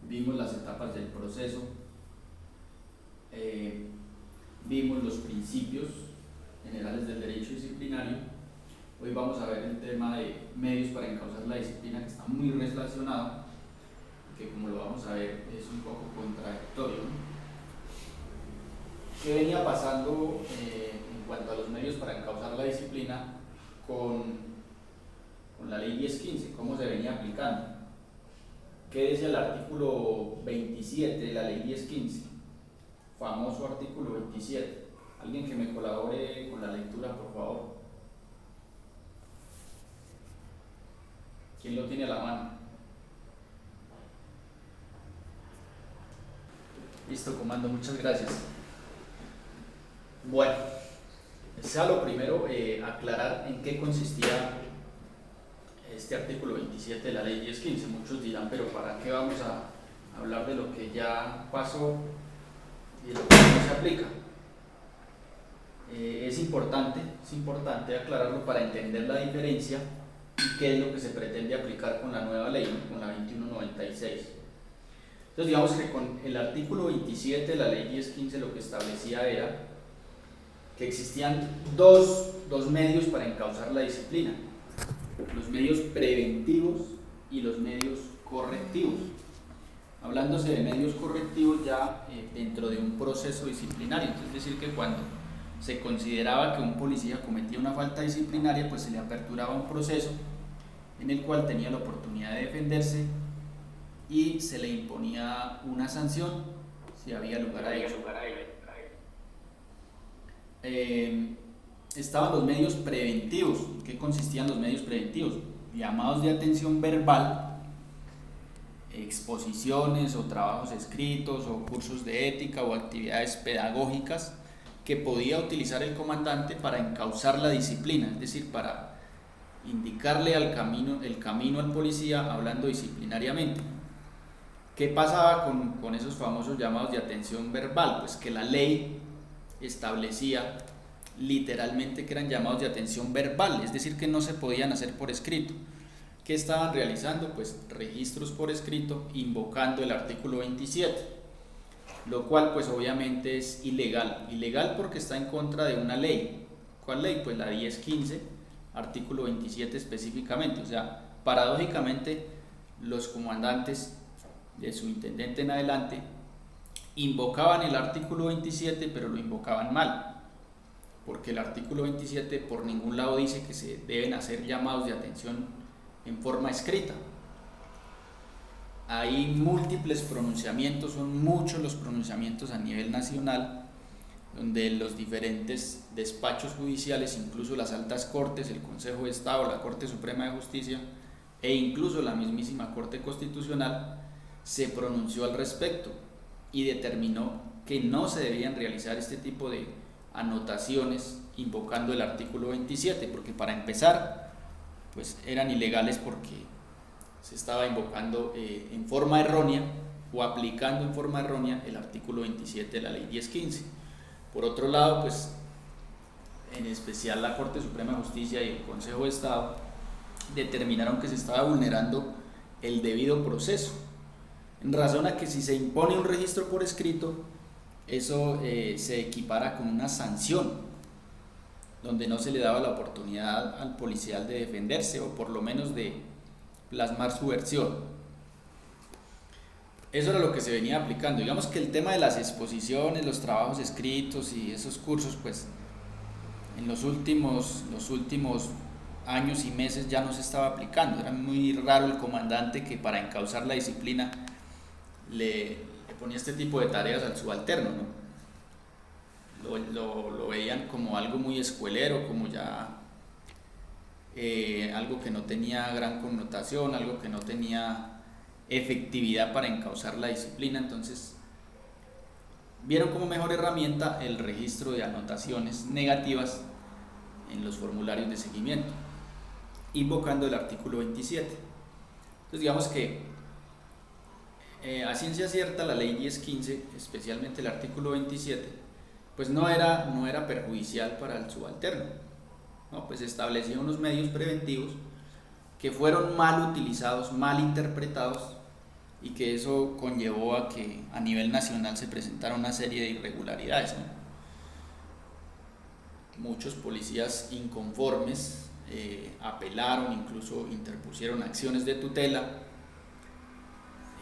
vimos las etapas del proceso, vimos los principios generales del derecho disciplinario. Hoy vamos a ver el tema de medios para encauzar la disciplina, que está muy relacionado, que como lo vamos a ver es un poco contradictorio, ¿no? ¿Qué venía pasando en cuanto a los medios para encauzar la disciplina con la ley 1015? ¿Cómo se venía aplicando? ¿Qué dice el artículo 27 de la ley 1015? Famoso artículo 27. Alguien que me colabore con la lectura, por favor. ¿Quién lo tiene a la mano? Listo, comando, muchas gracias. Bueno, sea lo primero aclarar en qué consistía este artículo 27 de la ley 1015. Muchos dirán, pero ¿para qué vamos a hablar de lo que ya pasó y de lo que no se aplica? Es importante aclararlo para entender la diferencia y qué es lo que se pretende aplicar con la nueva ley, ¿no? Con la 2196. Entonces digamos que con el artículo 27 de la ley 1015 lo que establecía era que existían dos medios para encauzar la disciplina: los medios preventivos y los medios correctivos. Hablándose de medios correctivos ya dentro de un proceso disciplinario, es decir, que cuando se consideraba que un policía cometía una falta disciplinaria, pues se le aperturaba un proceso en el cual tenía la oportunidad de defenderse y se le imponía una sanción si había lugar a ello. Estaban los medios preventivos. ¿En qué consistían los medios preventivos? Llamados de atención verbal, exposiciones o trabajos escritos o cursos de ética o actividades pedagógicas que podía utilizar el comandante para encauzar la disciplina, es decir, para indicarle el camino al policía hablando disciplinariamente. ¿Qué pasaba con esos famosos llamados de atención verbal? Pues que la ley establecía literalmente que eran llamados de atención verbal, es decir, que no se podían hacer por escrito. ¿Qué estaban realizando? Pues registros por escrito invocando el artículo 27, lo cual pues obviamente es ilegal porque está en contra de una ley. ¿Cuál ley? Pues la 1015, artículo 27 específicamente. O sea, paradójicamente los comandantes de su intendente en adelante invocaban el artículo 27, pero lo invocaban mal, porque el artículo 27 por ningún lado dice que se deben hacer llamados de atención en forma escrita. Hay múltiples pronunciamientos, son muchos los pronunciamientos a nivel nacional, donde los diferentes despachos judiciales, incluso las altas cortes, el Consejo de Estado, la Corte Suprema de Justicia e incluso la mismísima Corte Constitucional se pronunció al respecto y determinó que no se debían realizar este tipo de anotaciones invocando el artículo 27, porque para empezar pues eran ilegales porque se estaba invocando en forma errónea o aplicando en forma errónea el artículo 27 de la ley 1015. Por otro lado, pues en especial la Corte Suprema de Justicia y el Consejo de Estado determinaron que se estaba vulnerando el debido proceso, en razón a que si se impone un registro por escrito, eso se equipara con una sanción, donde no se le daba la oportunidad al policial de defenderse o por lo menos de plasmar su versión. Eso era lo que se venía aplicando. Digamos que el tema de las exposiciones, los trabajos escritos y esos cursos, pues en los últimos años y meses ya no se estaba aplicando. Era muy raro el comandante que para encauzar la disciplina le ponía este tipo de tareas al subalterno, ¿no? Lo veían como algo muy escuelero, como ya algo que no tenía gran connotación, algo que no tenía efectividad para encauzar la disciplina. Entonces vieron como mejor herramienta el registro de anotaciones negativas en los formularios de seguimiento, invocando el artículo 27. Entonces digamos que a ciencia cierta la ley 1015, especialmente el artículo 27, pues no era perjudicial para el subalterno, ¿no? Pues establecía unos medios preventivos que fueron mal utilizados, mal interpretados y que eso conllevó a que a nivel nacional se presentara una serie de irregularidades, ¿no? Muchos policías inconformes apelaron, incluso interpusieron acciones de tutela,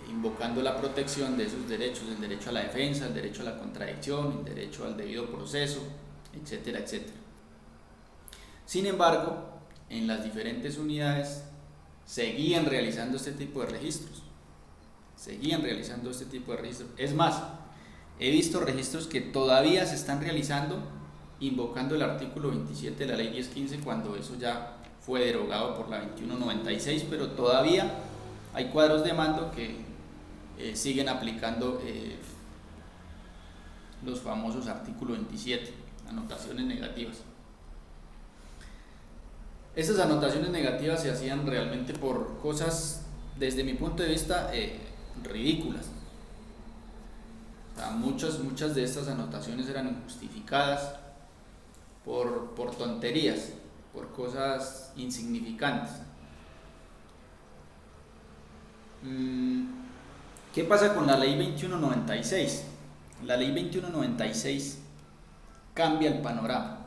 invocando la protección de esos derechos, el derecho a la defensa, el derecho a la contradicción, el derecho al debido proceso, etcétera, etcétera. Sin embargo, en las diferentes unidades seguían realizando este tipo de registros. Es más, he visto registros que todavía se están realizando invocando el artículo 27 de la ley 1015, cuando eso ya fue derogado por la 2196, pero todavía hay cuadros de mando que siguen aplicando los famosos artículos 27, anotaciones negativas. Esas anotaciones negativas se hacían realmente por cosas, desde mi punto de vista, ridículas. O sea, muchas de estas anotaciones eran injustificadas por tonterías, por cosas insignificantes. ¿Qué pasa con la ley 2196? La ley 2196 cambia el panorama.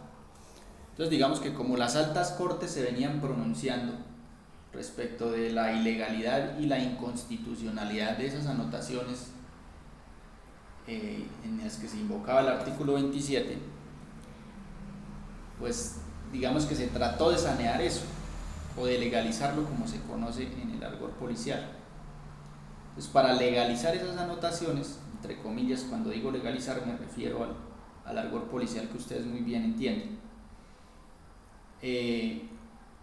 Entonces digamos que como las altas cortes se venían pronunciando respecto de la ilegalidad y la inconstitucionalidad de esas anotaciones en las que se invocaba el artículo 27, pues digamos que se trató de sanear eso, o de legalizarlo, como se conoce en el argot policial. Entonces, para legalizar esas anotaciones, entre comillas, cuando digo legalizar me refiero al argot policial que ustedes muy bien entienden,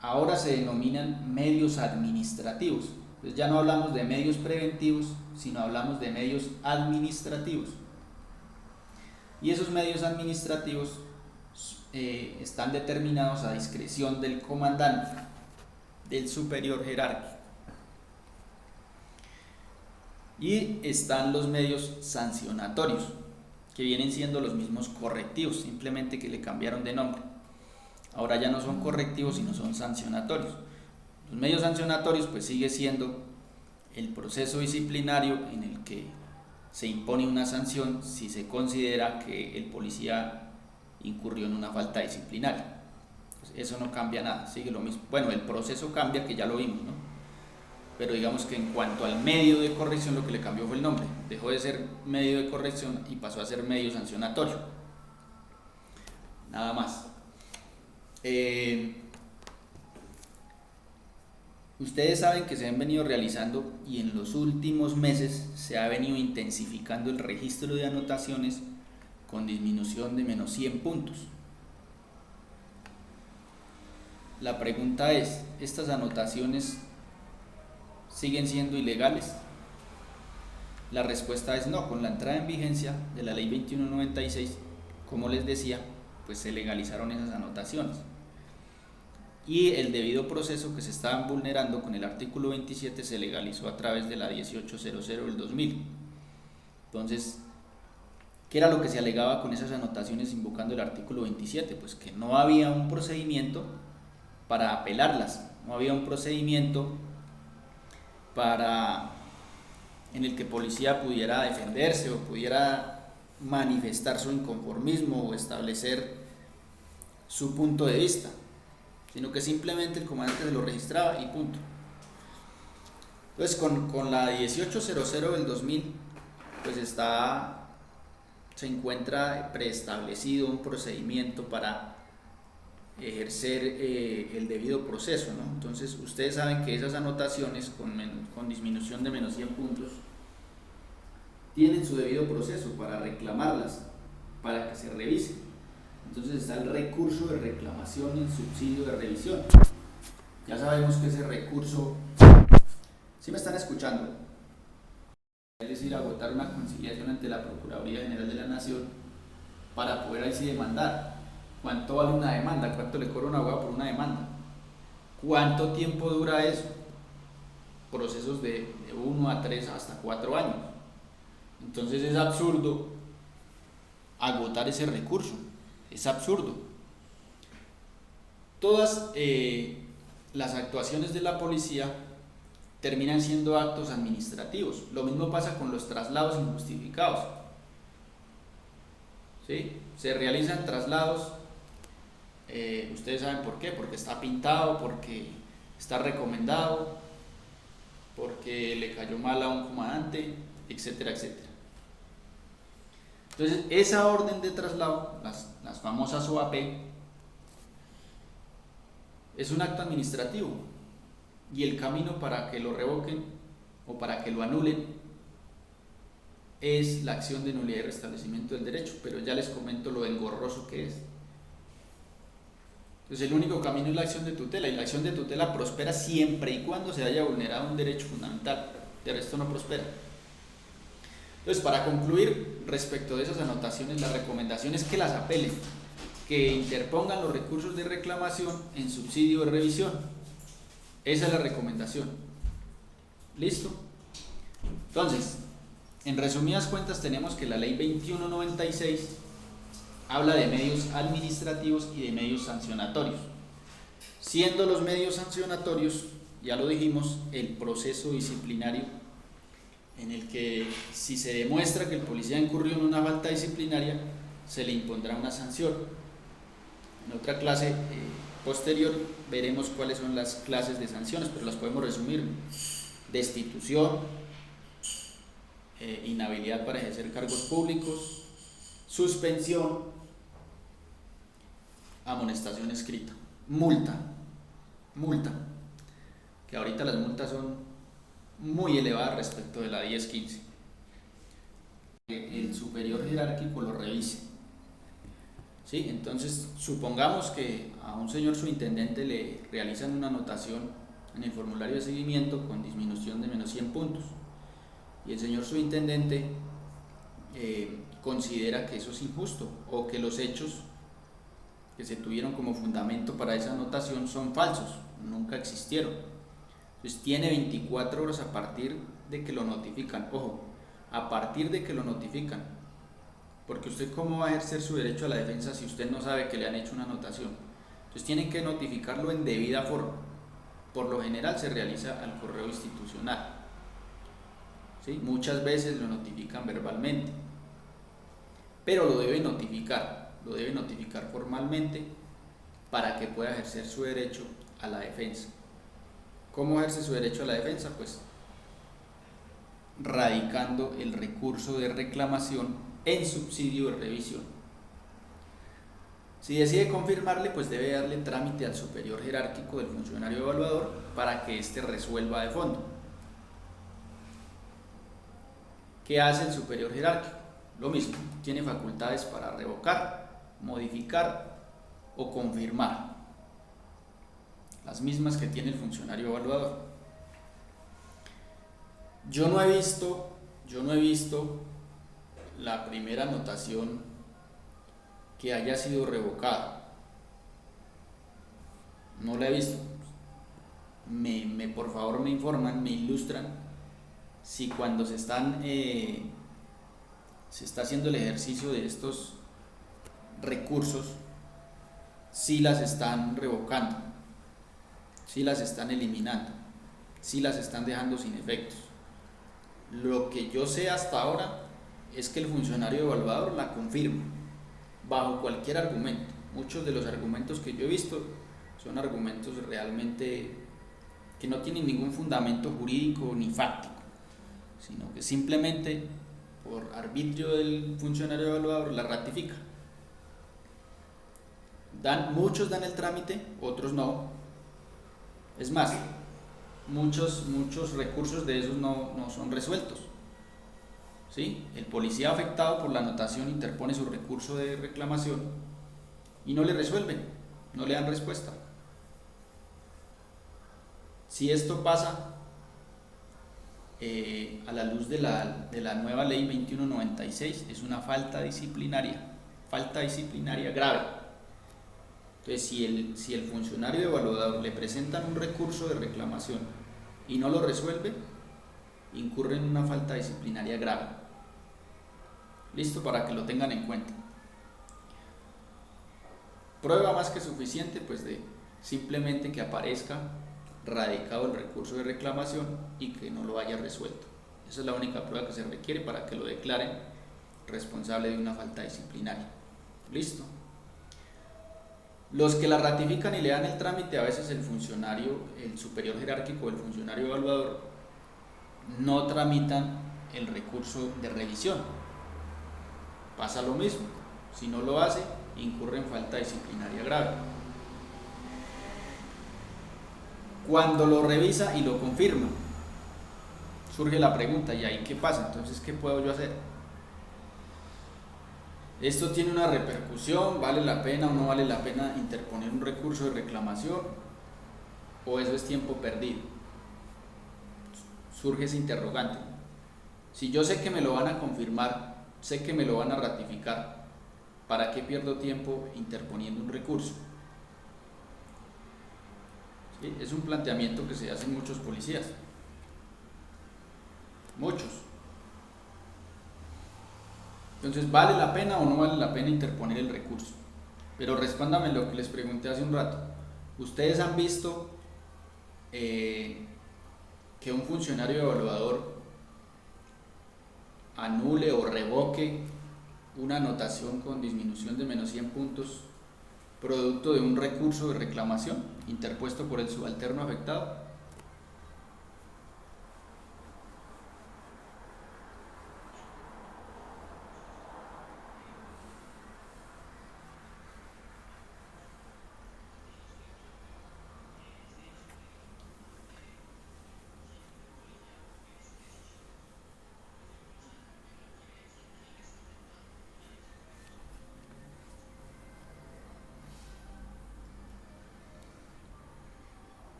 ahora se denominan medios administrativos. Entonces ya no hablamos de medios preventivos, sino hablamos de medios administrativos. Y esos medios administrativos están determinados a discreción del comandante, del superior jerárquico. Y están los medios sancionatorios, que vienen siendo los mismos correctivos, simplemente que le cambiaron de nombre. Ahora ya no son correctivos, sino son sancionatorios. Los medios sancionatorios pues sigue siendo el proceso disciplinario en el que se impone una sanción si se considera que el policía incurrió en una falta disciplinaria. Pues eso no cambia nada, sigue lo mismo. Bueno, el proceso cambia, que ya lo vimos, ¿no? Pero digamos que en cuanto al medio de corrección, lo que le cambió fue el nombre. Dejó de ser medio de corrección y pasó a ser medio sancionatorio. Nada más. Ustedes saben que se han venido realizando, y en los últimos meses se ha venido intensificando el registro de anotaciones con disminución de menos 100 puntos. La pregunta es, ¿estas anotaciones siguen siendo ilegales? La respuesta es no. Con la entrada en vigencia de la ley 2196, como les decía, pues se legalizaron esas anotaciones. Y el debido proceso que se estaban vulnerando con el artículo 27 se legalizó a través de la 1800 del 2000. Entonces, ¿qué era lo que se alegaba con esas anotaciones invocando el artículo 27? Pues que no había un procedimiento para apelarlas, no había un procedimiento en el que policía pudiera defenderse o pudiera manifestar su inconformismo o establecer su punto de vista, sino que simplemente el comandante se lo registraba y punto. Entonces con la 1800 del 2000 pues se encuentra preestablecido un procedimiento para ejercer el debido proceso, ¿no? Entonces ustedes saben que esas anotaciones con disminución de menos 100 puntos tienen su debido proceso para reclamarlas, para que se revisen. Entonces está el recurso de reclamación y el subsidio de revisión. Ya sabemos que ese recurso, ¿sí me están escuchando? Es decir, agotar una conciliación ante la Procuraduría General de la Nación para poder ahí sí demandar. ¿Cuánto vale una demanda? ¿Cuánto le cobra un abogado por una demanda? ¿Cuánto tiempo dura eso? Procesos de 1 a 3 hasta 4 años. Entonces es absurdo agotar ese recurso. Es absurdo. Todas las actuaciones de la policía terminan siendo actos administrativos. Lo mismo pasa con los traslados injustificados. ¿Sí? Se realizan traslados, ustedes saben por qué, porque está pintado, porque está recomendado, porque le cayó mal a un comandante, etcétera, etcétera. Entonces, esa orden de traslado, las famosas OAP, es un acto administrativo y el camino para que lo revoquen o para que lo anulen es la acción de nulidad y restablecimiento del derecho, pero ya les comento lo engorroso que es. Entonces el único camino es la acción de tutela, y la acción de tutela prospera siempre y cuando se haya vulnerado un derecho fundamental, de resto no prospera. Entonces, para concluir, respecto de esas anotaciones, la recomendación es que las apelen, que interpongan los recursos de reclamación en subsidio de revisión. Esa es la recomendación. ¿Listo? Entonces, en resumidas cuentas, tenemos que la ley 2196 habla de medios administrativos y de medios sancionatorios, siendo los medios sancionatorios, ya lo dijimos, el proceso disciplinario en el que, si se demuestra que el policía incurrió en una falta disciplinaria, se le impondrá una sanción. En otra clase posterior veremos cuáles son las clases de sanciones, pero las podemos resumir: destitución, inhabilidad para ejercer cargos públicos, suspensión, amonestación escrita, multa, que ahorita las multas son muy elevadas respecto de la 1015. El superior jerárquico lo revise. ¿Sí? Entonces, supongamos que a un señor subintendente le realizan una anotación en el formulario de seguimiento con disminución de menos 100 puntos, y el señor subintendente considera que eso es injusto, o que los hechos que se tuvieron como fundamento para esa anotación son falsos, nunca existieron. Entonces tiene 24 horas a partir de que lo notifican. Ojo, a partir de que lo notifican, porque usted cómo va a ejercer su derecho a la defensa si usted no sabe que le han hecho una anotación. Entonces tienen que notificarlo en debida forma. Por lo general se realiza al correo institucional. ¿Sí? Muchas veces lo notifican verbalmente, pero lo debe notificar formalmente para que pueda ejercer su derecho a la defensa. ¿Cómo ejerce su derecho a la defensa? Pues radicando el recurso de reclamación en subsidio de revisión. Si decide confirmarle, pues debe darle trámite al superior jerárquico del funcionario evaluador para que éste resuelva de fondo. ¿Qué hace el superior jerárquico? Lo mismo, tiene facultades para revocar, modificar o confirmar, las mismas que tiene el funcionario evaluador. Yo no he visto la primera anotación que haya sido revocada. No la he visto. Por favor me informan, me ilustran si cuando se está haciendo el ejercicio de estos recursos, si las están revocando, si las están eliminando, si las están dejando sin efectos. Lo que yo sé hasta ahora es que el funcionario evaluador la confirma bajo cualquier argumento. Muchos de los argumentos que yo he visto son argumentos realmente que no tienen ningún fundamento jurídico ni fáctico, sino que simplemente por arbitrio del funcionario evaluador la ratifica. Muchos dan el trámite, otros no. Es más, muchos recursos de esos no son resueltos. ¿Sí? El policía afectado por la anotación interpone su recurso de reclamación y no le resuelven, no le dan respuesta. Si esto pasa a la luz de la nueva ley 2196, es una falta disciplinaria grave. Entonces, si el funcionario evaluador le presentan un recurso de reclamación y no lo resuelve, incurre en una falta disciplinaria grave. Listo, para que lo tengan en cuenta. Prueba más que suficiente, pues, de simplemente que aparezca radicado el recurso de reclamación y que no lo haya resuelto. Esa es la única prueba que se requiere para que lo declaren responsable de una falta disciplinaria. ¿Listo? Los que la ratifican y le dan el trámite, a veces el funcionario, el superior jerárquico, el funcionario evaluador, no tramitan el recurso de revisión. Pasa lo mismo, si no lo hace, incurre en falta disciplinaria grave. Cuando lo revisa y lo confirma, surge la pregunta, ¿y ahí qué pasa? Entonces, ¿qué puedo yo hacer? ¿Esto tiene una repercusión? ¿Vale la pena o no vale la pena interponer un recurso de reclamación? ¿O eso es tiempo perdido? Surge ese interrogante. Si yo sé que me lo van a confirmar, sé que me lo van a ratificar, ¿para qué pierdo tiempo interponiendo un recurso? ¿Sí? Es un planteamiento que se hace en muchos policías. Muchos. Entonces, ¿vale la pena o no vale la pena interponer el recurso? Pero respóndame lo que les pregunté hace un rato. ¿Ustedes han visto que un funcionario evaluador anule o revoque una anotación con disminución de menos 100 puntos producto de un recurso de reclamación interpuesto por el subalterno afectado?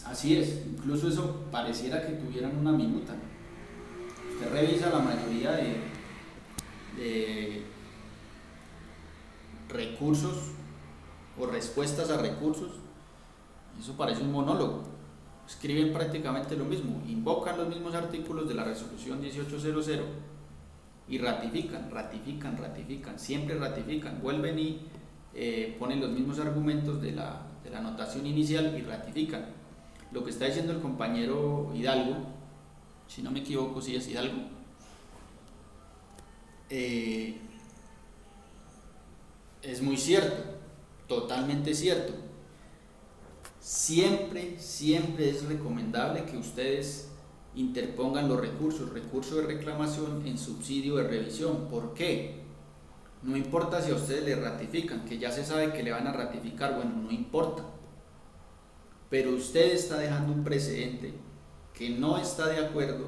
Así es, incluso eso pareciera que tuvieran una minuta. Usted revisa la mayoría de recursos o respuestas a recursos, y eso parece un monólogo. Escriben prácticamente lo mismo, invocan los mismos artículos de la resolución 1800 y ratifican, siempre ratifican, vuelven y ponen los mismos argumentos de la anotación inicial y ratifican. Lo que está diciendo el compañero Hidalgo, si no me equivoco, sí es Hidalgo, es muy cierto, totalmente cierto. Siempre es recomendable que ustedes interpongan los recurso de reclamación en subsidio de revisión. ¿Por qué? No importa si a ustedes le ratifican, que ya se sabe que le van a ratificar, bueno, no importa. Pero usted está dejando un precedente que no está de acuerdo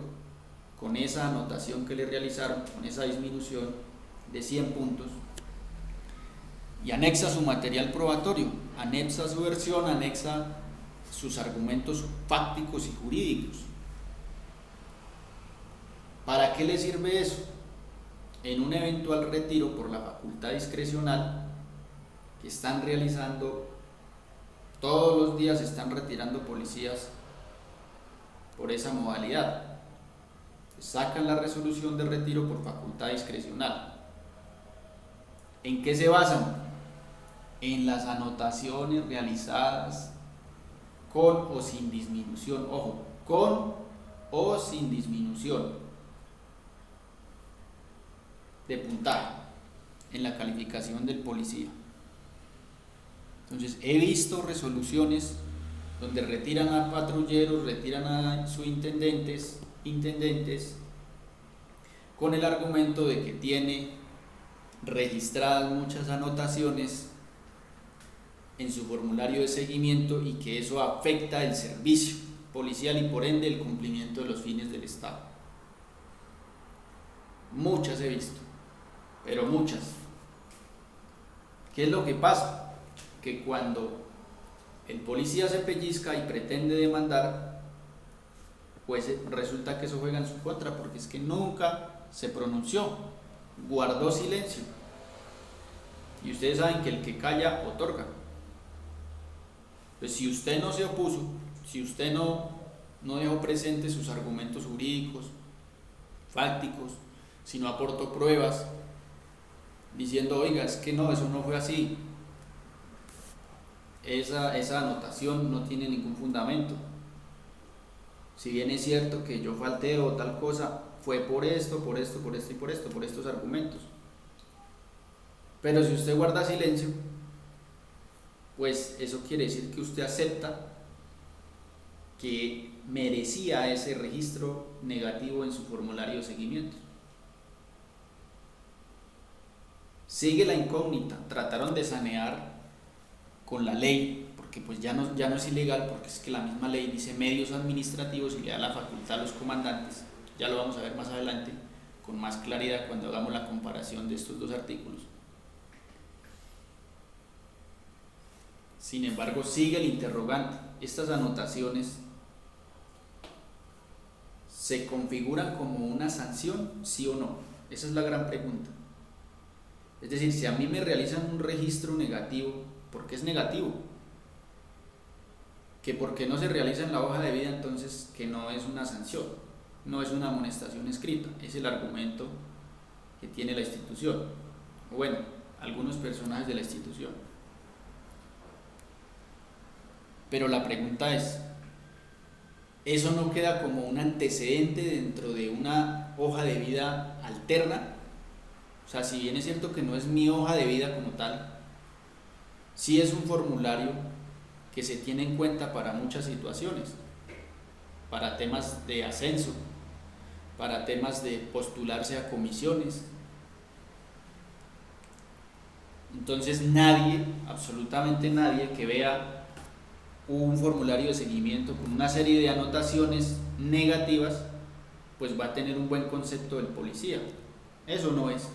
con esa anotación que le realizaron, con esa disminución de 100 puntos, y anexa su material probatorio, anexa su versión, anexa sus argumentos fácticos y jurídicos. ¿Para qué le sirve eso? En un eventual retiro por la facultad discrecional que están realizando, todos los días se están retirando policías por esa modalidad. Sacan la resolución de retiro por facultad discrecional. ¿En qué se basan? En las anotaciones realizadas con o sin disminución, ojo, con o sin disminución de puntaje en la calificación del policía. Entonces, he visto resoluciones donde retiran a patrulleros, retiran a subintendentes, intendentes, con el argumento de que tiene registradas muchas anotaciones en su formulario de seguimiento y que eso afecta el servicio policial y por ende el cumplimiento de los fines del Estado. Muchas he visto, pero muchas. ¿Qué es lo que pasa? Que cuando el policía se pellizca y pretende demandar, pues resulta que eso juega en su contra, porque es que nunca se pronunció, guardó silencio. Y ustedes saben que el que calla otorga. Pues si usted no se opuso, si usted no dejó presentes sus argumentos jurídicos, fácticos, si no aportó pruebas, diciendo, oiga, es que no, eso no fue así, esa anotación no tiene ningún fundamento. Si bien es cierto que yo falté o tal cosa, fue por esto, por esto, por esto y por esto, por estos argumentos. Pero si usted guarda silencio, pues eso quiere decir que usted acepta que merecía ese registro negativo en su formulario de seguimiento. Sigue la incógnita, trataron de sanear con la ley, porque pues ya no es ilegal, porque es que la misma ley dice medios administrativos y le da la facultad a los comandantes. Ya lo vamos a ver más adelante con más claridad cuando hagamos la comparación de estos dos artículos. Sin embargo, sigue el interrogante. ¿Estas anotaciones se configuran como una sanción, sí o no? Esa es la gran pregunta. Es decir, si a mí me realizan un registro negativo, ¿por qué es negativo? Que porque no se realiza en la hoja de vida, entonces que no es una sanción, no es una amonestación escrita. Es el argumento que tiene la institución, o bueno, algunos personajes de la institución. Pero la pregunta es, ¿eso no queda como un antecedente dentro de una hoja de vida alterna? O sea, si bien es cierto que no es mi hoja de vida como tal, sí es un formulario que se tiene en cuenta para muchas situaciones, para temas de ascenso, para temas de postularse a comisiones. Entonces nadie, absolutamente nadie que vea un formulario de seguimiento con una serie de anotaciones negativas, pues va a tener un buen concepto del policía. Eso no es.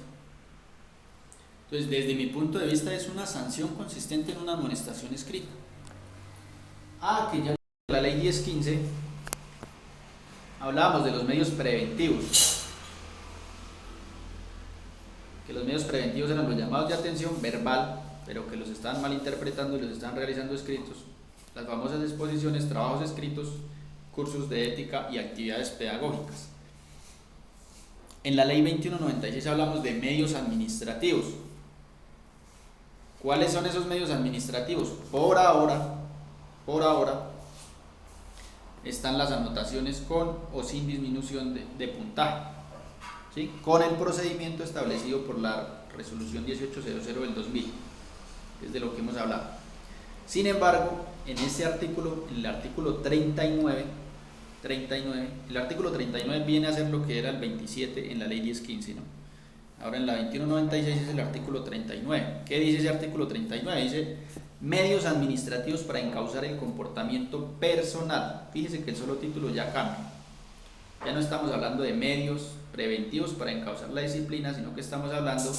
Entonces, desde mi punto de vista, es una sanción consistente en una amonestación escrita. Que ya la ley 1015 hablábamos de los medios preventivos, que los medios preventivos eran los llamados de atención verbal, pero que los estaban malinterpretando y los estaban realizando escritos, las famosas exposiciones, trabajos escritos, cursos de ética y actividades pedagógicas. En la ley 2196 hablamos de medios administrativos. ¿Cuáles son esos medios administrativos? Por ahora están las anotaciones con o sin disminución de puntaje, ¿sí? Con el procedimiento establecido por la resolución 1800 del 2000, que es de lo que hemos hablado. Sin embargo, en este artículo, en el artículo 39, el artículo 39 viene a ser lo que era el 27 en la ley 1015, ¿no? Ahora en la 2196 es el artículo 39. ¿Qué dice ese artículo 39? Dice medios administrativos para encauzar el comportamiento personal. Fíjese que el solo título ya cambia. Ya no estamos hablando de medios preventivos para encauzar la disciplina, sino que estamos hablando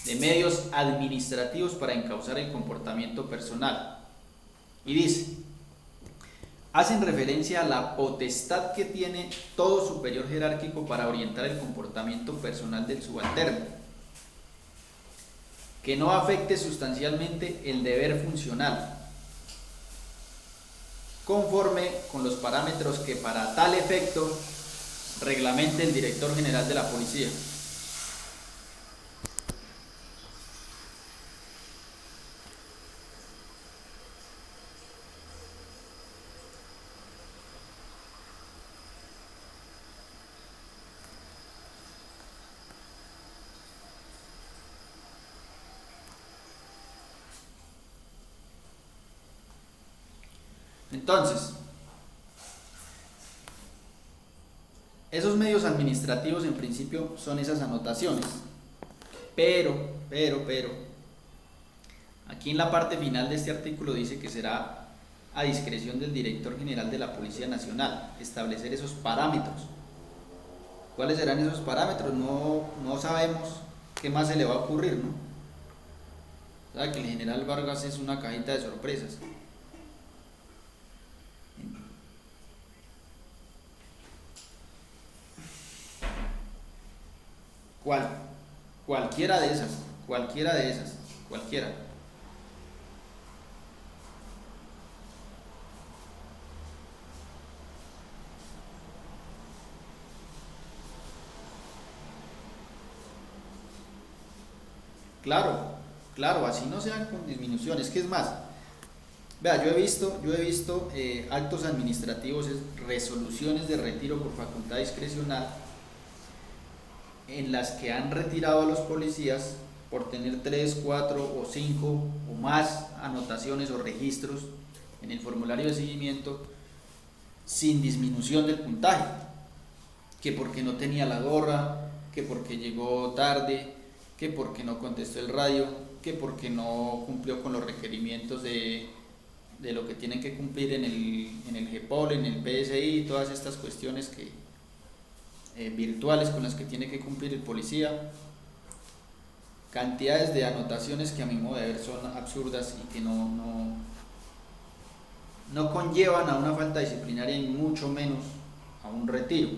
de medios administrativos para encauzar el comportamiento personal. Y dice, hacen referencia a la potestad que tiene todo superior jerárquico para orientar el comportamiento personal del subalterno, que no afecte sustancialmente el deber funcional, conforme con los parámetros que para tal efecto reglamente el director general de la policía. Entonces, esos medios administrativos en principio son esas anotaciones, pero, aquí en la parte final de este artículo dice que será a discreción del director general de la Policía Nacional establecer esos parámetros. ¿Cuáles serán esos parámetros? No sabemos qué más se le va a ocurrir, ¿no? Sabe que el general Vargas es una cajita de sorpresas. Cualquiera de esas. Claro, claro, así no sean con disminución. Es que es más, vea, yo he visto actos administrativos, resoluciones de retiro por facultad discrecional, en las que han retirado a los policías por tener 3, 4 o 5 o más anotaciones o registros en el formulario de seguimiento sin disminución del puntaje, que porque no tenía la gorra, que porque llegó tarde, que porque no contestó el radio, que porque no cumplió con los requerimientos de lo que tienen que cumplir en el GEPOL, en el PSI, todas estas cuestiones virtuales con las que tiene que cumplir el policía. Cantidades de anotaciones que a mi modo de ver son absurdas y que no conllevan a una falta disciplinaria y mucho menos a un retiro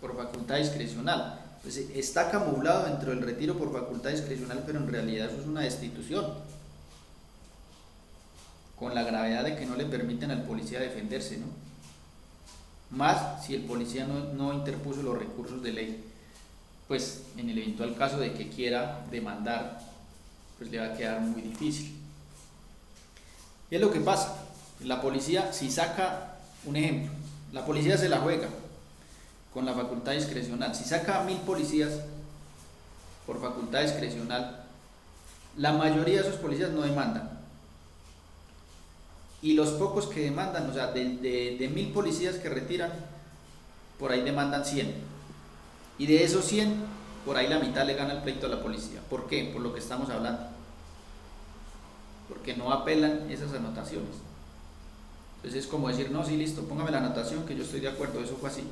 por facultad discrecional. Pues está camuflado dentro del retiro por facultad discrecional, pero en realidad eso es una destitución, con la gravedad de que no le permiten al policía defenderse, ¿no? Más si el policía no interpuso los recursos de ley, pues en el eventual caso de que quiera demandar, pues le va a quedar muy difícil. Y es lo que pasa, la policía, si saca un ejemplo, la policía se la juega con la facultad discrecional, si saca 1000 policías por facultad discrecional, la mayoría de esos policías no demandan, y los pocos que demandan, o sea, de 1000 policías que retiran, por ahí demandan 100, y de esos 100, por ahí la mitad le gana el pleito a la policía. ¿Por qué? Por lo que estamos hablando, porque no apelan esas anotaciones. Entonces es como decir, no, sí, listo, póngame la anotación que yo estoy de acuerdo, eso fue así.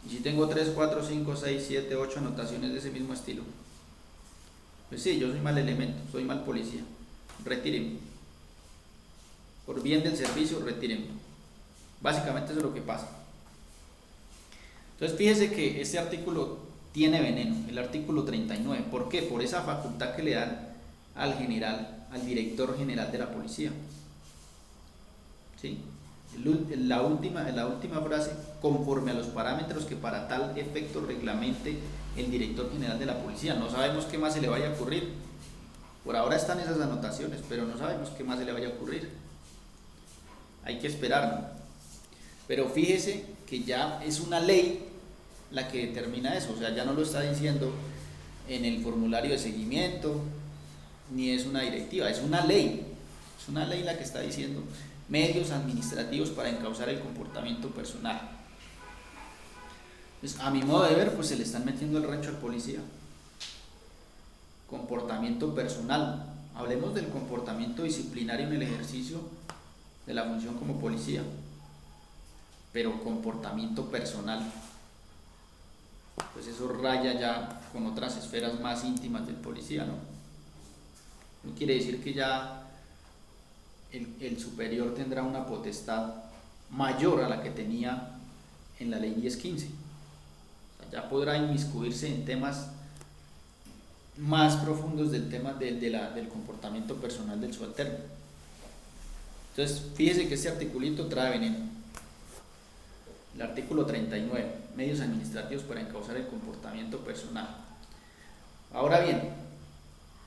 Y si tengo 3, 4, 5, 6, 7, 8 anotaciones de ese mismo estilo, pues sí, yo soy mal elemento, soy mal policía, retírenme. Por bien del servicio, retírenme. Básicamente eso es lo que pasa. Entonces fíjese que este artículo tiene veneno, el artículo 39. ¿Por qué? Por esa facultad que le dan al general, al director general de la policía. ¿Sí? La última frase, conforme a los parámetros que para tal efecto reglamente el director general de la policía. No sabemos qué más se le vaya a ocurrir. Por ahora están esas anotaciones, pero no sabemos qué más se le vaya a ocurrir. Hay que esperar. Pero fíjese que ya es una ley la que determina eso, o sea, ya no lo está diciendo en el formulario de seguimiento, ni es una directiva, es una ley la que está diciendo medios administrativos para encauzar el comportamiento personal. Entonces, a mi modo de ver, pues se le están metiendo el rancho al policía. Comportamiento personal, hablemos del comportamiento disciplinario en el ejercicio de la función como policía, pero comportamiento personal, pues eso raya ya con otras esferas más íntimas del policía, ¿no? No quiere decir que ya el superior tendrá una potestad mayor a la que tenía en la ley 1015. O sea, ya podrá inmiscuirse en temas más profundos del tema del comportamiento personal del subalterno. Entonces, fíjese que este articulito trae veneno. El artículo 39, medios administrativos para encauzar el comportamiento personal. Ahora bien,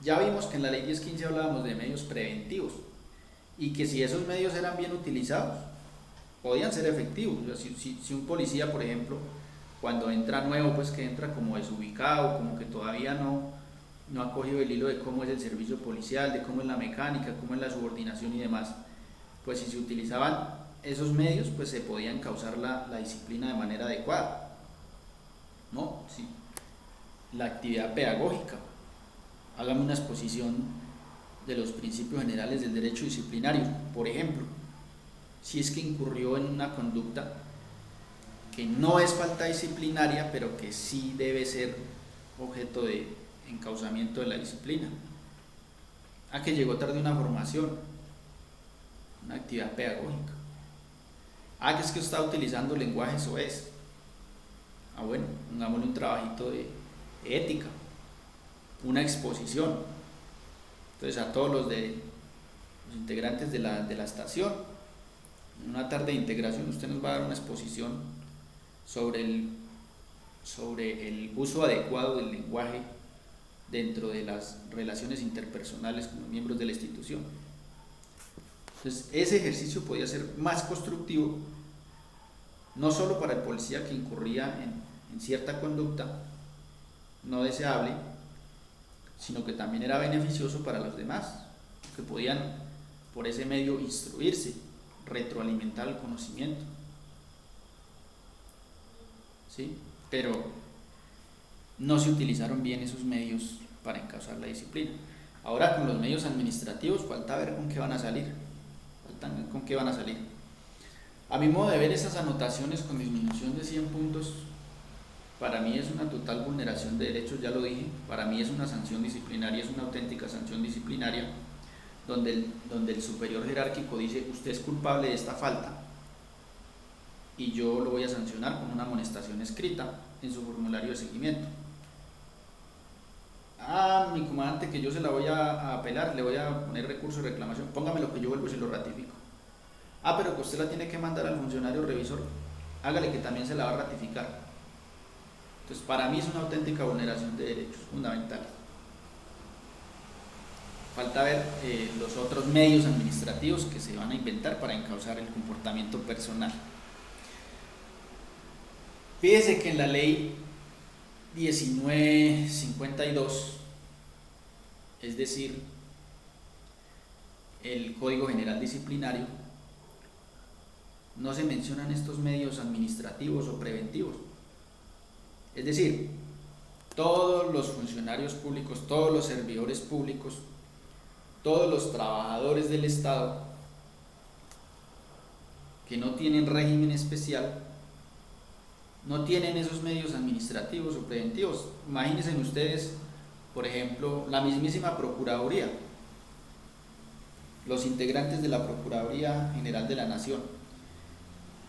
ya vimos que en la ley 1015 hablábamos de medios preventivos y que si esos medios eran bien utilizados, podían ser efectivos. O sea, si un policía, por ejemplo, cuando entra nuevo, pues que entra como desubicado, como que todavía no ha cogido el hilo de cómo es el servicio policial, de cómo es la mecánica, cómo es la subordinación y demás, pues si se utilizaban esos medios, pues se podía encauzar la disciplina de manera adecuada, ¿no? Sí. La actividad pedagógica, hágame una exposición de los principios generales del derecho disciplinario, por ejemplo, si es que incurrió en una conducta que no es falta disciplinaria, pero que sí debe ser objeto de encauzamiento de la disciplina. A que llegó tarde una formación, una actividad pedagógica. Que es que está utilizando lenguaje soez. Bueno, pongámosle un trabajito de ética, una exposición. Entonces a todos los integrantes de la estación, en una tarde de integración usted nos va a dar una exposición sobre el uso adecuado del lenguaje dentro de las relaciones interpersonales con los miembros de la institución. Entonces, ese ejercicio podía ser más constructivo, no solo para el policía que incurría en cierta conducta no deseable, sino que también era beneficioso para los demás, que podían por ese medio instruirse, retroalimentar el conocimiento. ¿Sí? Pero no se utilizaron bien esos medios para encauzar la disciplina. Ahora con los medios administrativos falta ver con qué van a salir. A mi modo de ver, esas anotaciones con disminución de 100 puntos, para mí es una total vulneración de derechos, ya lo dije. Para mí es una sanción disciplinaria, es una auténtica sanción disciplinaria, donde el superior jerárquico dice: usted es culpable de esta falta y yo lo voy a sancionar con una amonestación escrita en su formulario de seguimiento. Mi comandante, que yo se la voy a apelar, le voy a poner recurso de reclamación, póngame lo que yo vuelvo y se lo ratifico. Pero que usted la tiene que mandar al funcionario revisor, hágale que también se la va a ratificar. Entonces, para mí es una auténtica vulneración de derechos fundamentales. Falta ver los otros medios administrativos que se van a inventar para encauzar el comportamiento personal. Fíjese que en la ley 1952, es decir, el Código General Disciplinario, no se mencionan estos medios administrativos o preventivos. Es decir, todos los funcionarios públicos, todos los servidores públicos, todos los trabajadores del Estado que no tienen régimen especial, no tienen esos medios administrativos o preventivos. Imagínense ustedes, por ejemplo, la mismísima Procuraduría, los integrantes de la Procuraduría General de la Nación,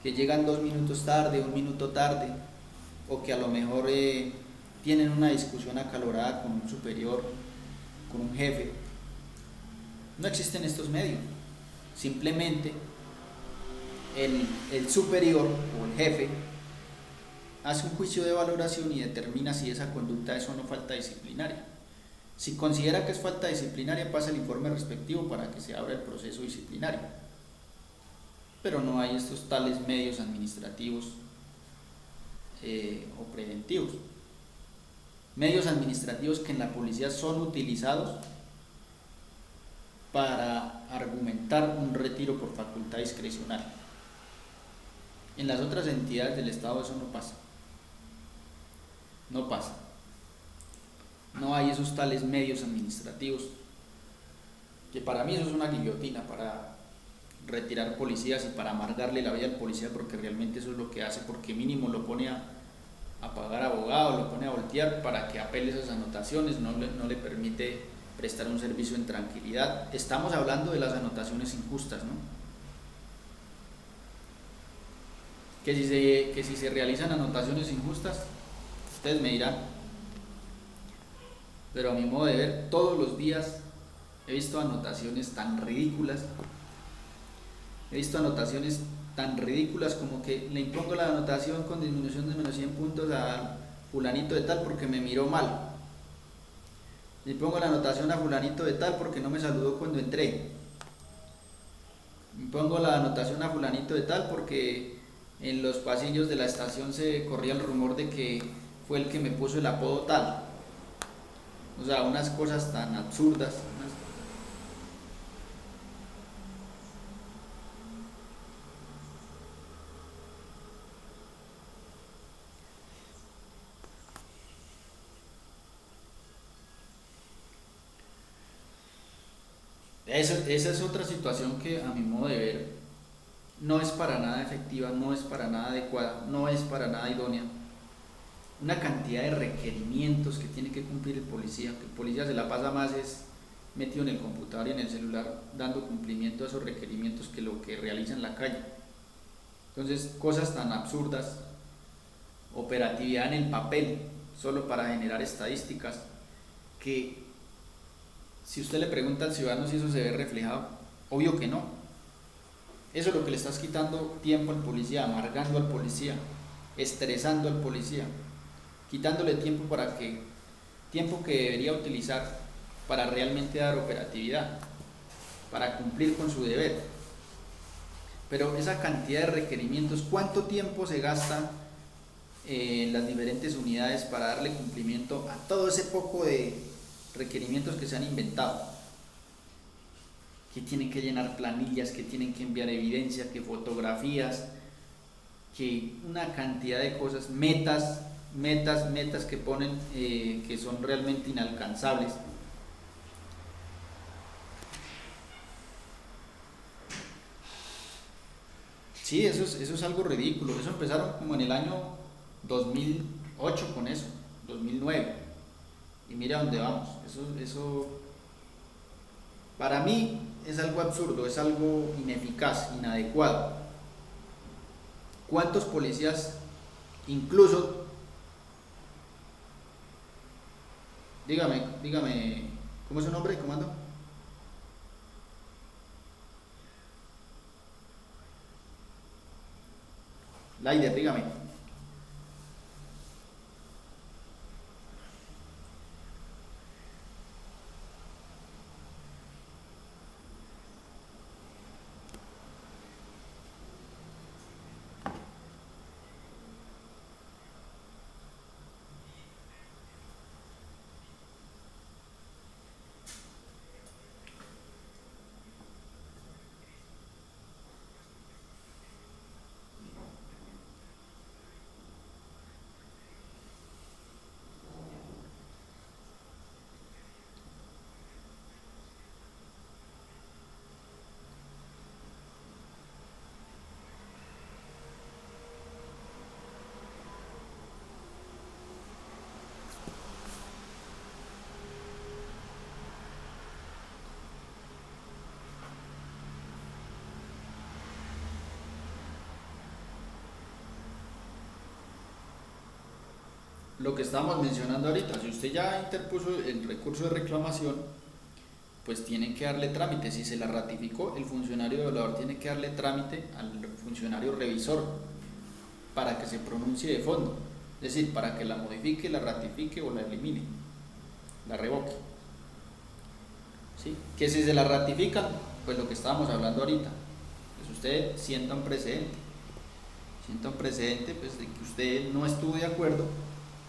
que llegan 2 minutos tarde, 1 minuto tarde, o que a lo mejor tienen una discusión acalorada con un superior, con un jefe. No existen estos medios. Simplemente el superior o el jefe hace un juicio de valoración y determina si esa conducta es o no falta disciplinaria. Si considera que es falta disciplinaria, pasa el informe respectivo para que se abra el proceso disciplinario. Pero no hay estos tales medios administrativos o preventivos. Medios administrativos que en la policía son utilizados para argumentar un retiro por facultad discrecional. En las otras entidades del Estado eso no pasa. No hay esos tales medios administrativos, que para mí eso es una guillotina para retirar policías y para amargarle la vida al policía, porque realmente eso es lo que hace, porque mínimo lo pone a pagar abogado, lo pone a voltear para que apele esas anotaciones, no le permite prestar un servicio en tranquilidad. Estamos hablando de las anotaciones injustas, ¿no? Que si se realizan anotaciones injustas, ustedes me dirán, pero a mi modo de ver, todos los días he visto anotaciones tan ridículas. Como que le impongo la anotación con disminución de menos 100 puntos a fulanito de tal porque me miró mal. Le pongo la anotación a fulanito de tal porque no me saludó cuando entré. Le pongo la anotación a fulanito de tal porque en los pasillos de la estación se corría el rumor de que fue el que me puso el apodo tal. O sea, unas cosas tan absurdas. Esa es otra situación que a mi modo de ver no es para nada efectiva, no es para nada adecuada, no es para nada idónea. Una cantidad de requerimientos que tiene que cumplir el policía, que el policía se la pasa más es metido en el computador y en el celular dando cumplimiento a esos requerimientos que lo que realiza en la calle. Entonces, cosas tan absurdas, operatividad en el papel solo para generar estadísticas, que si usted le pregunta al ciudadano si eso se ve reflejado, obvio que no. Eso es lo que le estás quitando tiempo al policía, amargando al policía, estresando al policía, quitándole tiempo que debería utilizar para realmente dar operatividad, para cumplir con su deber. Pero esa cantidad de requerimientos, ¿cuánto tiempo se gasta en las diferentes unidades para darle cumplimiento a todo ese poco de requerimientos que se han inventado? Que tienen que llenar planillas, que tienen que enviar evidencia, que fotografías, que una cantidad de cosas, metas que ponen que son realmente inalcanzables. Sí, eso es algo ridículo. Eso empezaron como en el año 2008 con eso, 2009. Y mira dónde vamos. Eso para mí es algo absurdo, es algo ineficaz, inadecuado. ¿Cuántos policías, incluso, dígame, ¿cómo es su nombre, comando? Laider, dígame. Lo que estábamos mencionando ahorita, si usted ya interpuso el recurso de reclamación, pues tiene que darle trámite. Si se la ratificó, el funcionario evaluador tiene que darle trámite al funcionario revisor para que se pronuncie de fondo, es decir, para que la modifique, la ratifique o la elimine, la revoque. ¿Sí? Que si se la ratifican, pues lo que estábamos hablando ahorita, pues usted sienta un precedente pues de que usted no estuvo de acuerdo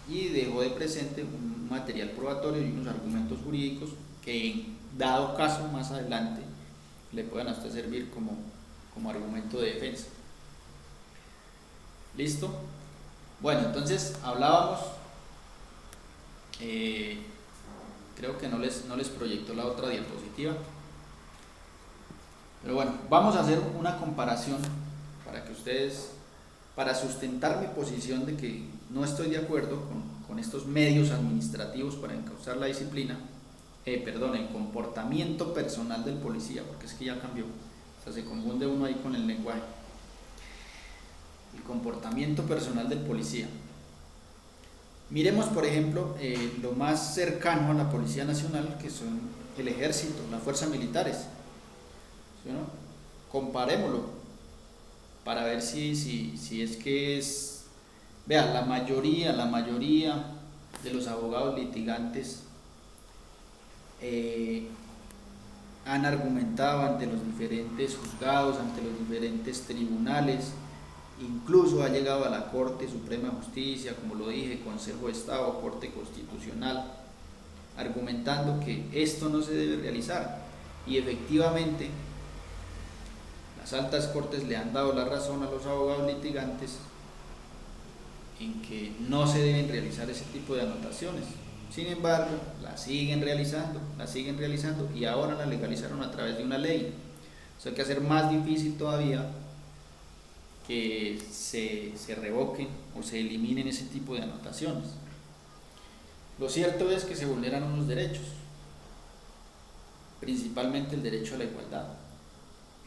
y dejó de presente un material probatorio y unos argumentos jurídicos que en dado caso más adelante le puedan a usted servir como argumento de defensa. ¿Listo? Bueno, entonces hablábamos, creo que no les proyectó la otra diapositiva, pero bueno, vamos a hacer una comparación para que ustedes, para sustentar mi posición de que no estoy de acuerdo con estos medios administrativos para encauzar la disciplina, el comportamiento personal del policía, porque es que ya cambió, o sea, se confunde uno ahí con el lenguaje. El comportamiento personal del policía. Miremos, por ejemplo, lo más cercano a la Policía Nacional, que son el Ejército, las fuerzas militares. ¿Sí, no? Comparémoslo para ver si es que es. Vea, la mayoría de los abogados litigantes han argumentado ante los diferentes juzgados, ante los diferentes tribunales, incluso ha llegado a la Corte Suprema de Justicia, como lo dije, Consejo de Estado, Corte Constitucional, argumentando que esto no se debe realizar, y efectivamente las altas cortes le han dado la razón a los abogados litigantes en que no se deben realizar ese tipo de anotaciones. Sin embargo, la siguen realizando y ahora la legalizaron a través de una ley. Eso hay que hacer más difícil todavía que se revoquen o se eliminen ese tipo de anotaciones. Lo cierto es que se vulneran unos derechos, principalmente el derecho a la igualdad.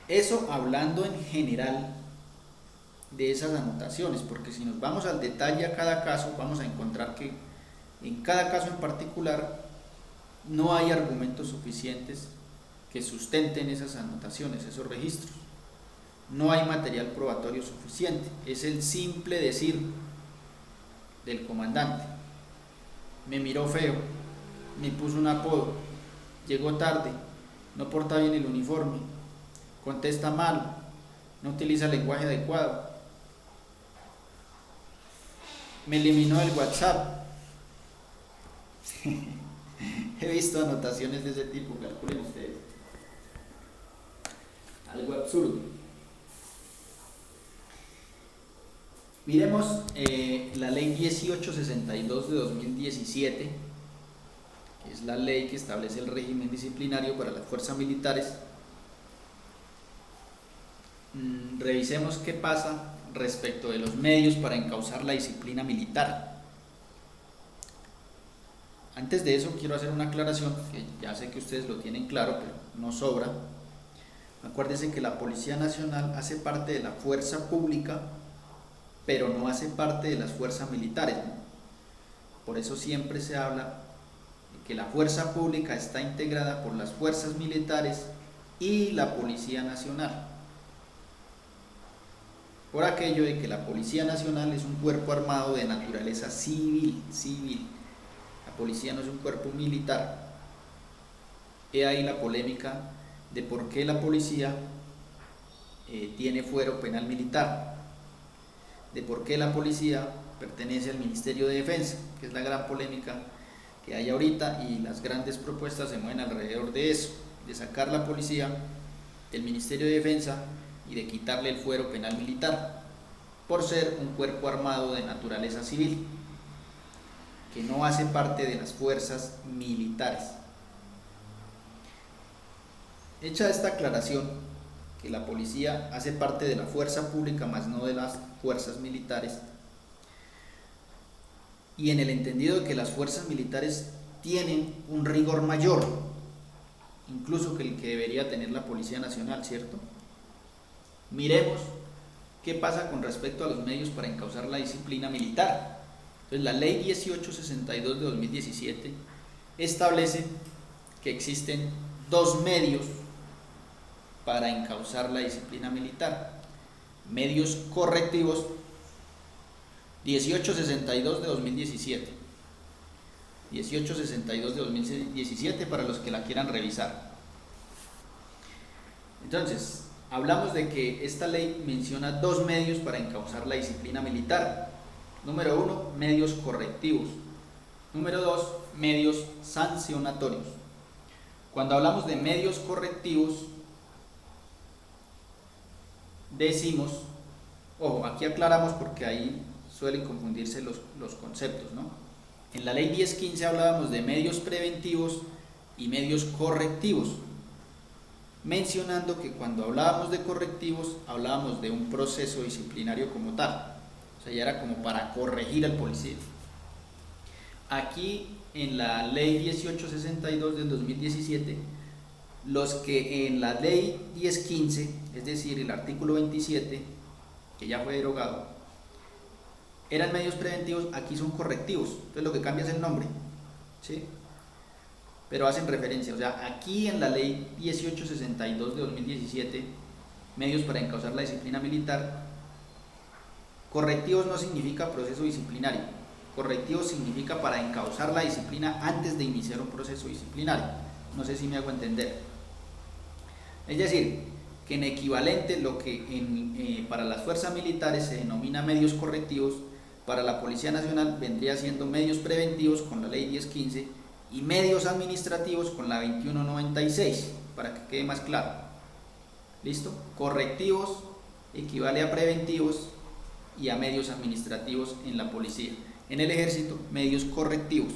Eso hablando en general de esas anotaciones, porque si nos vamos al detalle a cada caso, vamos a encontrar que en cada caso en particular no hay argumentos suficientes que sustenten esas anotaciones, esos registros. No hay material probatorio suficiente, es el simple decir del comandante: me miró feo, me puso un apodo, llegó tarde, no porta bien el uniforme, contesta mal, no utiliza lenguaje adecuado, me eliminó el WhatsApp. He visto anotaciones de ese tipo, calculen ustedes. Algo absurdo. Miremos la ley 1862 de 2017, que es la ley que establece el régimen disciplinario para las fuerzas militares. Revisemos qué pasa respecto de los medios para encauzar la disciplina militar. Antes de eso quiero hacer una aclaración, que ya sé que ustedes lo tienen claro, pero no sobra. Acuérdense que la Policía Nacional hace parte de la fuerza pública, pero no hace parte de las fuerzas militares, ¿no? Por eso siempre se habla de que la fuerza pública está integrada por las fuerzas militares y la Policía Nacional. Por aquello de que la Policía Nacional es un cuerpo armado de naturaleza civil. La policía no es un cuerpo militar. He ahí la polémica de por qué la policía tiene fuero penal militar, de por qué la policía pertenece al Ministerio de Defensa, que es la gran polémica que hay ahorita, y las grandes propuestas se mueven alrededor de eso, de sacar la policía del Ministerio de Defensa y de quitarle el fuero penal militar, por ser un cuerpo armado de naturaleza civil, que no hace parte de las fuerzas militares. Hecha esta aclaración, que la policía hace parte de la fuerza pública más no de las fuerzas militares, y en el entendido de que las fuerzas militares tienen un rigor mayor, incluso que el que debería tener la Policía Nacional, ¿cierto? Miremos qué pasa con respecto a los medios para encauzar la disciplina militar. Entonces, la ley 1862 de 2017 establece que existen dos medios para encauzar la disciplina militar: medios correctivos. 1862 de 2017, 1862 de 2017 para los que la quieran revisar. Entonces, hablamos de que esta ley menciona dos medios para encauzar la disciplina militar. Número 1, medios correctivos. Número 2, medios sancionatorios. Cuando hablamos de medios correctivos, decimos, ojo, aquí aclaramos porque ahí suelen confundirse los conceptos, ¿no? En la ley 1015 hablábamos de medios preventivos y medios correctivos, mencionando que cuando hablábamos de correctivos hablábamos de un proceso disciplinario como tal, o sea, ya era como para corregir al policía. Aquí en la ley 1862 del 2017, los que en la ley 1015, es decir, el artículo 27, que ya fue derogado, eran medios preventivos, aquí son correctivos. Entonces lo que cambia es el nombre, ¿sí? Pero hacen referencia, o sea, aquí en la ley 1862 de 2017, medios para encauzar la disciplina militar, correctivos no significa proceso disciplinario. Correctivos significa para encauzar la disciplina antes de iniciar un proceso disciplinario. No sé si me hago entender. Es decir, que en equivalente lo que para las fuerzas militares se denomina medios correctivos, para la Policía Nacional vendría siendo medios preventivos con la ley 1015 y medios administrativos con la 2196, para que quede más claro. ¿Listo? Correctivos equivale a preventivos y a medios administrativos en la policía. En el ejército, medios correctivos.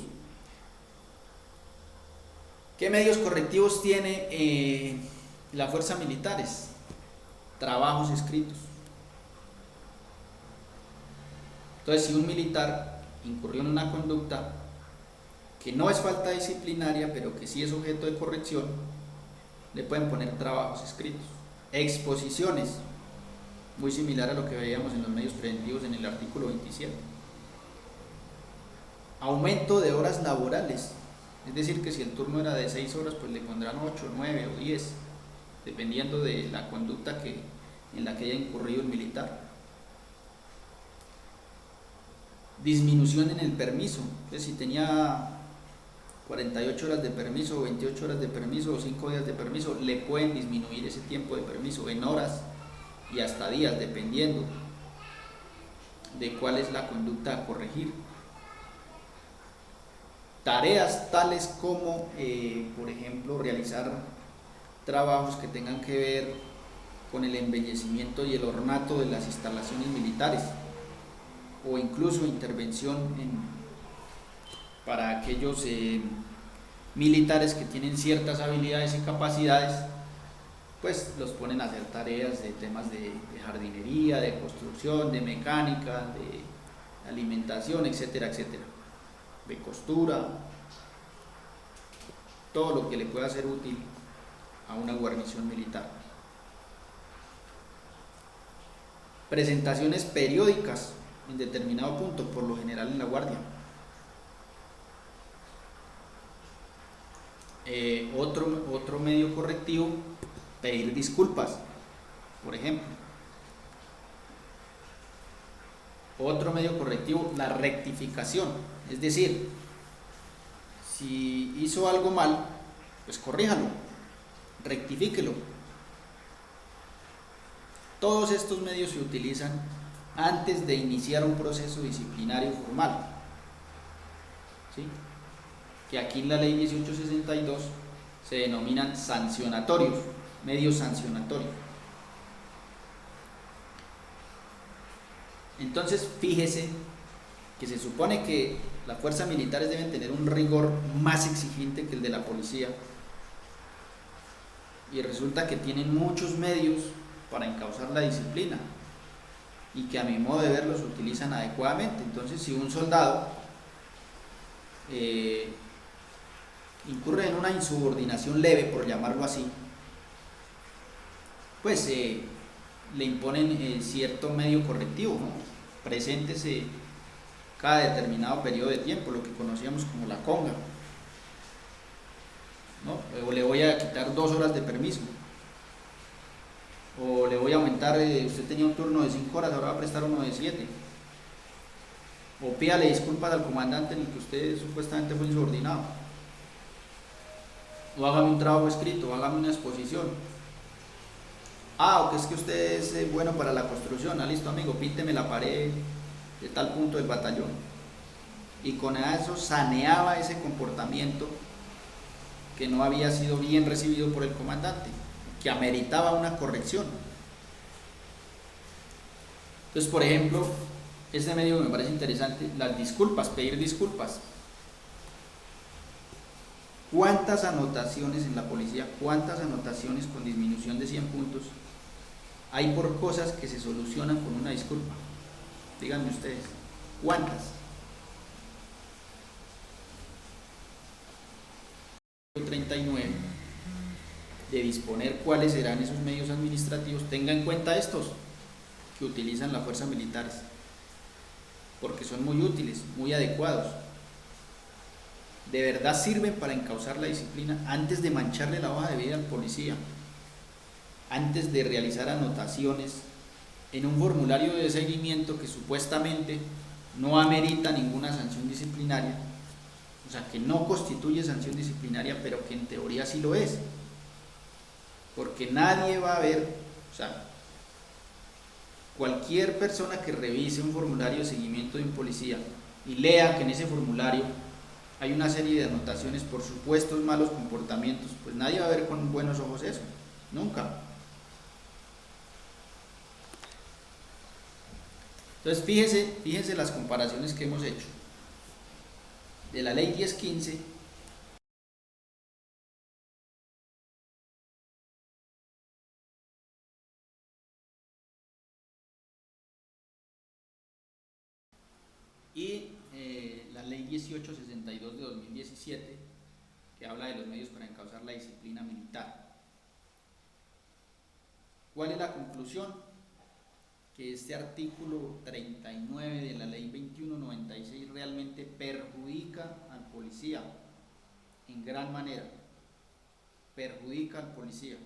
¿Qué medios correctivos tiene la fuerza militares? Trabajos escritos. Entonces, si un militar incurrió en una conducta que no es falta disciplinaria, pero que sí es objeto de corrección, le pueden poner trabajos escritos. Exposiciones, muy similar a lo que veíamos en los medios preventivos en el artículo 27. Aumento de horas laborales, es decir, que si el turno era de 6 horas, pues le pondrán 8, 9 o 10, dependiendo de la conducta en la que haya incurrido el militar. Disminución en el permiso, entonces si tenía 48 horas de permiso, 28 horas de permiso o 5 días de permiso, le pueden disminuir ese tiempo de permiso en horas y hasta días, dependiendo de cuál es la conducta a corregir. Tareas tales como, por ejemplo, realizar trabajos que tengan que ver con el embellecimiento y el ornato de las instalaciones militares, o incluso intervención para aquellos militares que tienen ciertas habilidades y capacidades, pues los ponen a hacer tareas de temas de jardinería, de construcción, de mecánica, de alimentación, etcétera, etcétera, de costura, todo lo que le pueda ser útil a una guarnición militar. Presentaciones periódicas en determinado punto, por lo general en la guardia. Otro medio correctivo, pedir disculpas, por ejemplo. Otro medio correctivo, la rectificación, es decir, si hizo algo mal, pues corríjalo, rectifíquelo. Todos estos medios se utilizan antes de iniciar un proceso disciplinario formal, ¿sí? Que aquí en la ley 1862 se denominan sancionatorios, medios sancionatorios. Entonces, fíjese que se supone que las fuerzas militares deben tener un rigor más exigente que el de la policía, y resulta que tienen muchos medios para encauzar la disciplina y que a mi modo de ver los utilizan adecuadamente. Entonces, si un soldado incurre en una insubordinación leve, por llamarlo así, pues le imponen cierto medio correctivo, ¿no? Preséntese cada determinado periodo de tiempo, lo que conocíamos como la conga, ¿no? O le voy a quitar 2 horas de permiso, o le voy a aumentar, usted tenía un turno de 5 horas, ahora va a prestar uno de 7, o pídale disculpas al comandante en el que usted supuestamente fue insubordinado, o hágame un trabajo escrito, o hágame una exposición. O que es que usted es bueno para la construcción, listo amigo, pínteme la pared de tal punto del batallón. Y con eso saneaba ese comportamiento que no había sido bien recibido por el comandante, que ameritaba una corrección. Entonces, por ejemplo, este medio me parece interesante, las disculpas, pedir disculpas. ¿Cuántas anotaciones en la policía, cuántas anotaciones con disminución de 100 puntos hay por cosas que se solucionan con una disculpa? Díganme ustedes, ¿cuántas? 39 de disponer cuáles serán esos medios administrativos, tenga en cuenta estos que utilizan las fuerzas militares, porque son muy útiles, muy adecuados, de verdad sirven para encauzar la disciplina antes de mancharle la hoja de vida al policía, antes de realizar anotaciones en un formulario de seguimiento que supuestamente no amerita ninguna sanción disciplinaria, o sea, que no constituye sanción disciplinaria, pero que en teoría sí lo es, porque nadie va a ver, o sea, cualquier persona que revise un formulario de seguimiento de un policía y lea que en ese formulario hay una serie de anotaciones por supuestos malos comportamientos, pues nadie va a ver con buenos ojos eso, nunca. Entonces fíjense las comparaciones que hemos hecho de la ley 1015 y la ley 1862 de 2017, que habla de los medios para encauzar la disciplina militar. ¿Cuál es la conclusión? Que este artículo 39 de la ley 2196 realmente perjudica al policía en gran manera, perjudica al policía.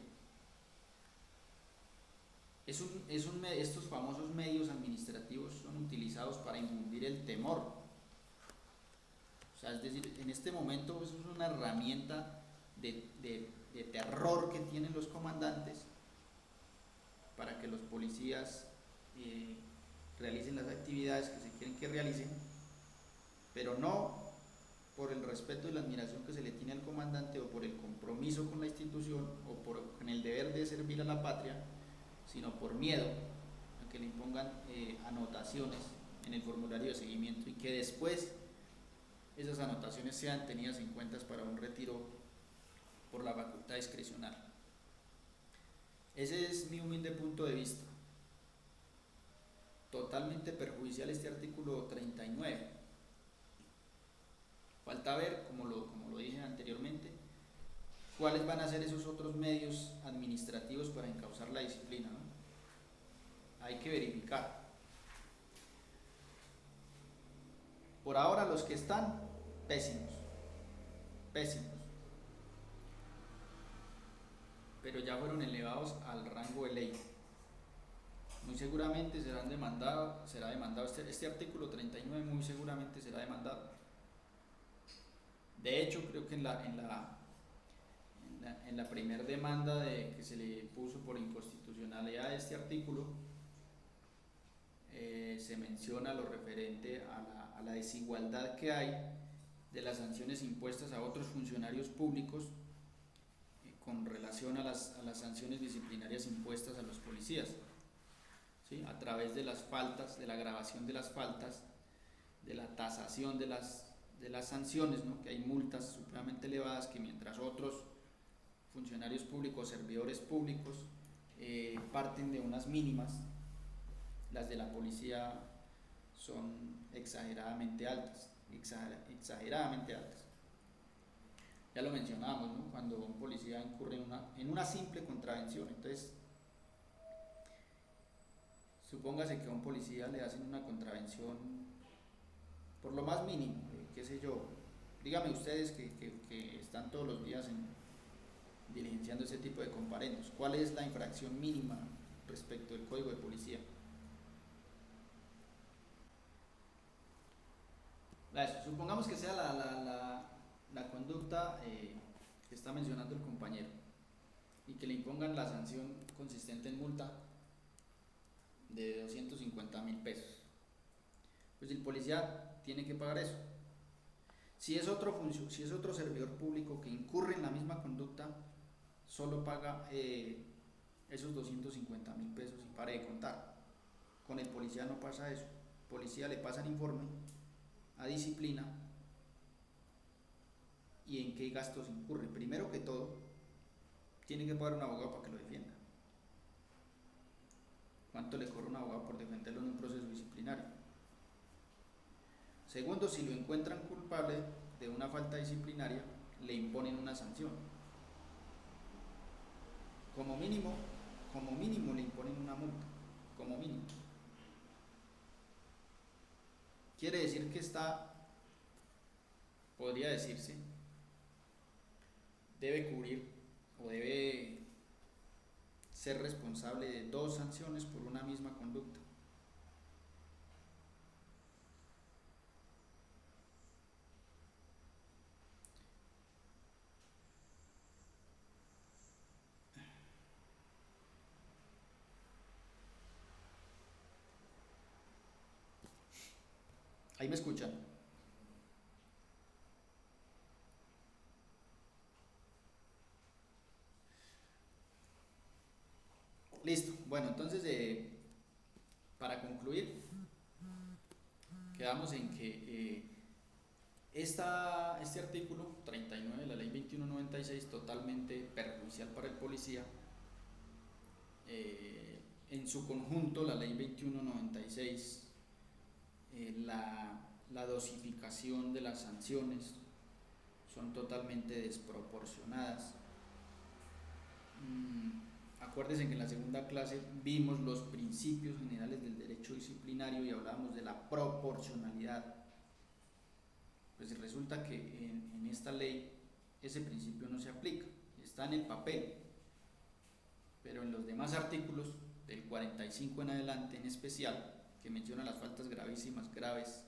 Estos famosos medios administrativos son utilizados para infundir el temor O sea, es decir, en este momento eso es una herramienta de terror que tienen los comandantes para que los policías realicen las actividades que se quieren que realicen, pero no por el respeto y la admiración que se le tiene al comandante o por el compromiso con la institución o con el deber de servir a la patria, sino por miedo a que le impongan anotaciones en el formulario de seguimiento y que después esas anotaciones sean tenidas en cuenta para un retiro por la facultad discrecional. Ese es mi humilde punto de vista. Totalmente perjudicial este artículo 39. Falta ver, como lo dije anteriormente, cuáles van a ser esos otros medios administrativos para encauzar la disciplina, ¿no? Hay que verificar. Por ahora los que están, pésimos, pésimos. Pero ya fueron elevados al rango de ley. Muy seguramente será demandado este artículo 39 muy seguramente será demandado. De hecho, creo que en la primera demanda que se le puso por inconstitucionalidad de este artículo, se menciona lo referente a la desigualdad que hay de las sanciones impuestas a otros funcionarios públicos con relación a las sanciones disciplinarias impuestas a los policías, ¿sí? A través de las faltas, de la gravación de las faltas, de la tasación de las sanciones, ¿no? Que hay multas supremamente elevadas que mientras otros funcionarios públicos, servidores públicos, parten de unas mínimas, las de la policía son exageradamente altas, exageradamente altas. Ya lo mencionábamos, ¿no? Cuando un policía incurre en una simple contravención, entonces supóngase que a un policía le hacen una contravención por lo más mínimo, qué sé yo, dígame ustedes que están todos los días diligenciando ese tipo de comparendos, ¿cuál es la infracción mínima respecto del código de policía? Supongamos que sea la conducta que está mencionando el compañero y que le impongan la sanción consistente en multa de 250.000 pesos. Pues el policía tiene que pagar eso. Si es otro servidor público que incurre en la misma conducta, solo paga esos 250.000 pesos y pare de contar. Con el policía no pasa eso. El policía le pasa el informe a disciplina y en qué gastos incurre. Primero que todo, tiene que pagar un abogado para que lo defienda. ¿Cuánto le cobra un abogado por defenderlo en un proceso disciplinario? Segundo, si lo encuentran culpable de una falta disciplinaria, le imponen una sanción. Como mínimo le imponen una multa, como mínimo. Quiere decir que podría decirse, debe cubrir o debe ser responsable de 2 sanciones por una misma conducta. Ahí me escuchan. Listo. Bueno, entonces para concluir, quedamos en que este artículo 39 de la ley 2196 totalmente perjudicial para el policía. En su conjunto, la ley 2196, la dosificación de las sanciones son totalmente desproporcionadas. Acuérdense que en la segunda clase vimos los principios generales del derecho disciplinario y hablábamos de la proporcionalidad. Pues resulta que en esta ley ese principio no se aplica, está en el papel, pero en los demás artículos, del 45 en adelante en especial, que menciona las faltas gravísimas, graves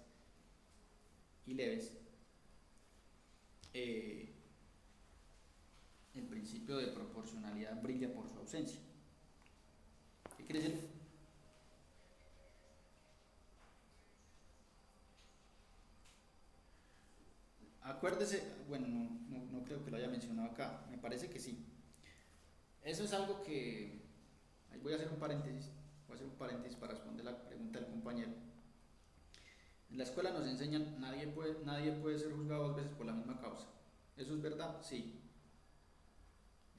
y leves, eh, el principio de proporcionalidad brilla por su ausencia. ¿Qué quiere decir? Acuérdese, bueno, no creo que lo haya mencionado acá, me parece que sí. Eso es algo que, ahí voy a hacer un paréntesis para responder la pregunta del compañero. En la escuela nos enseñan nadie puede ser juzgado dos veces por la misma causa. ¿Eso es verdad? Sí.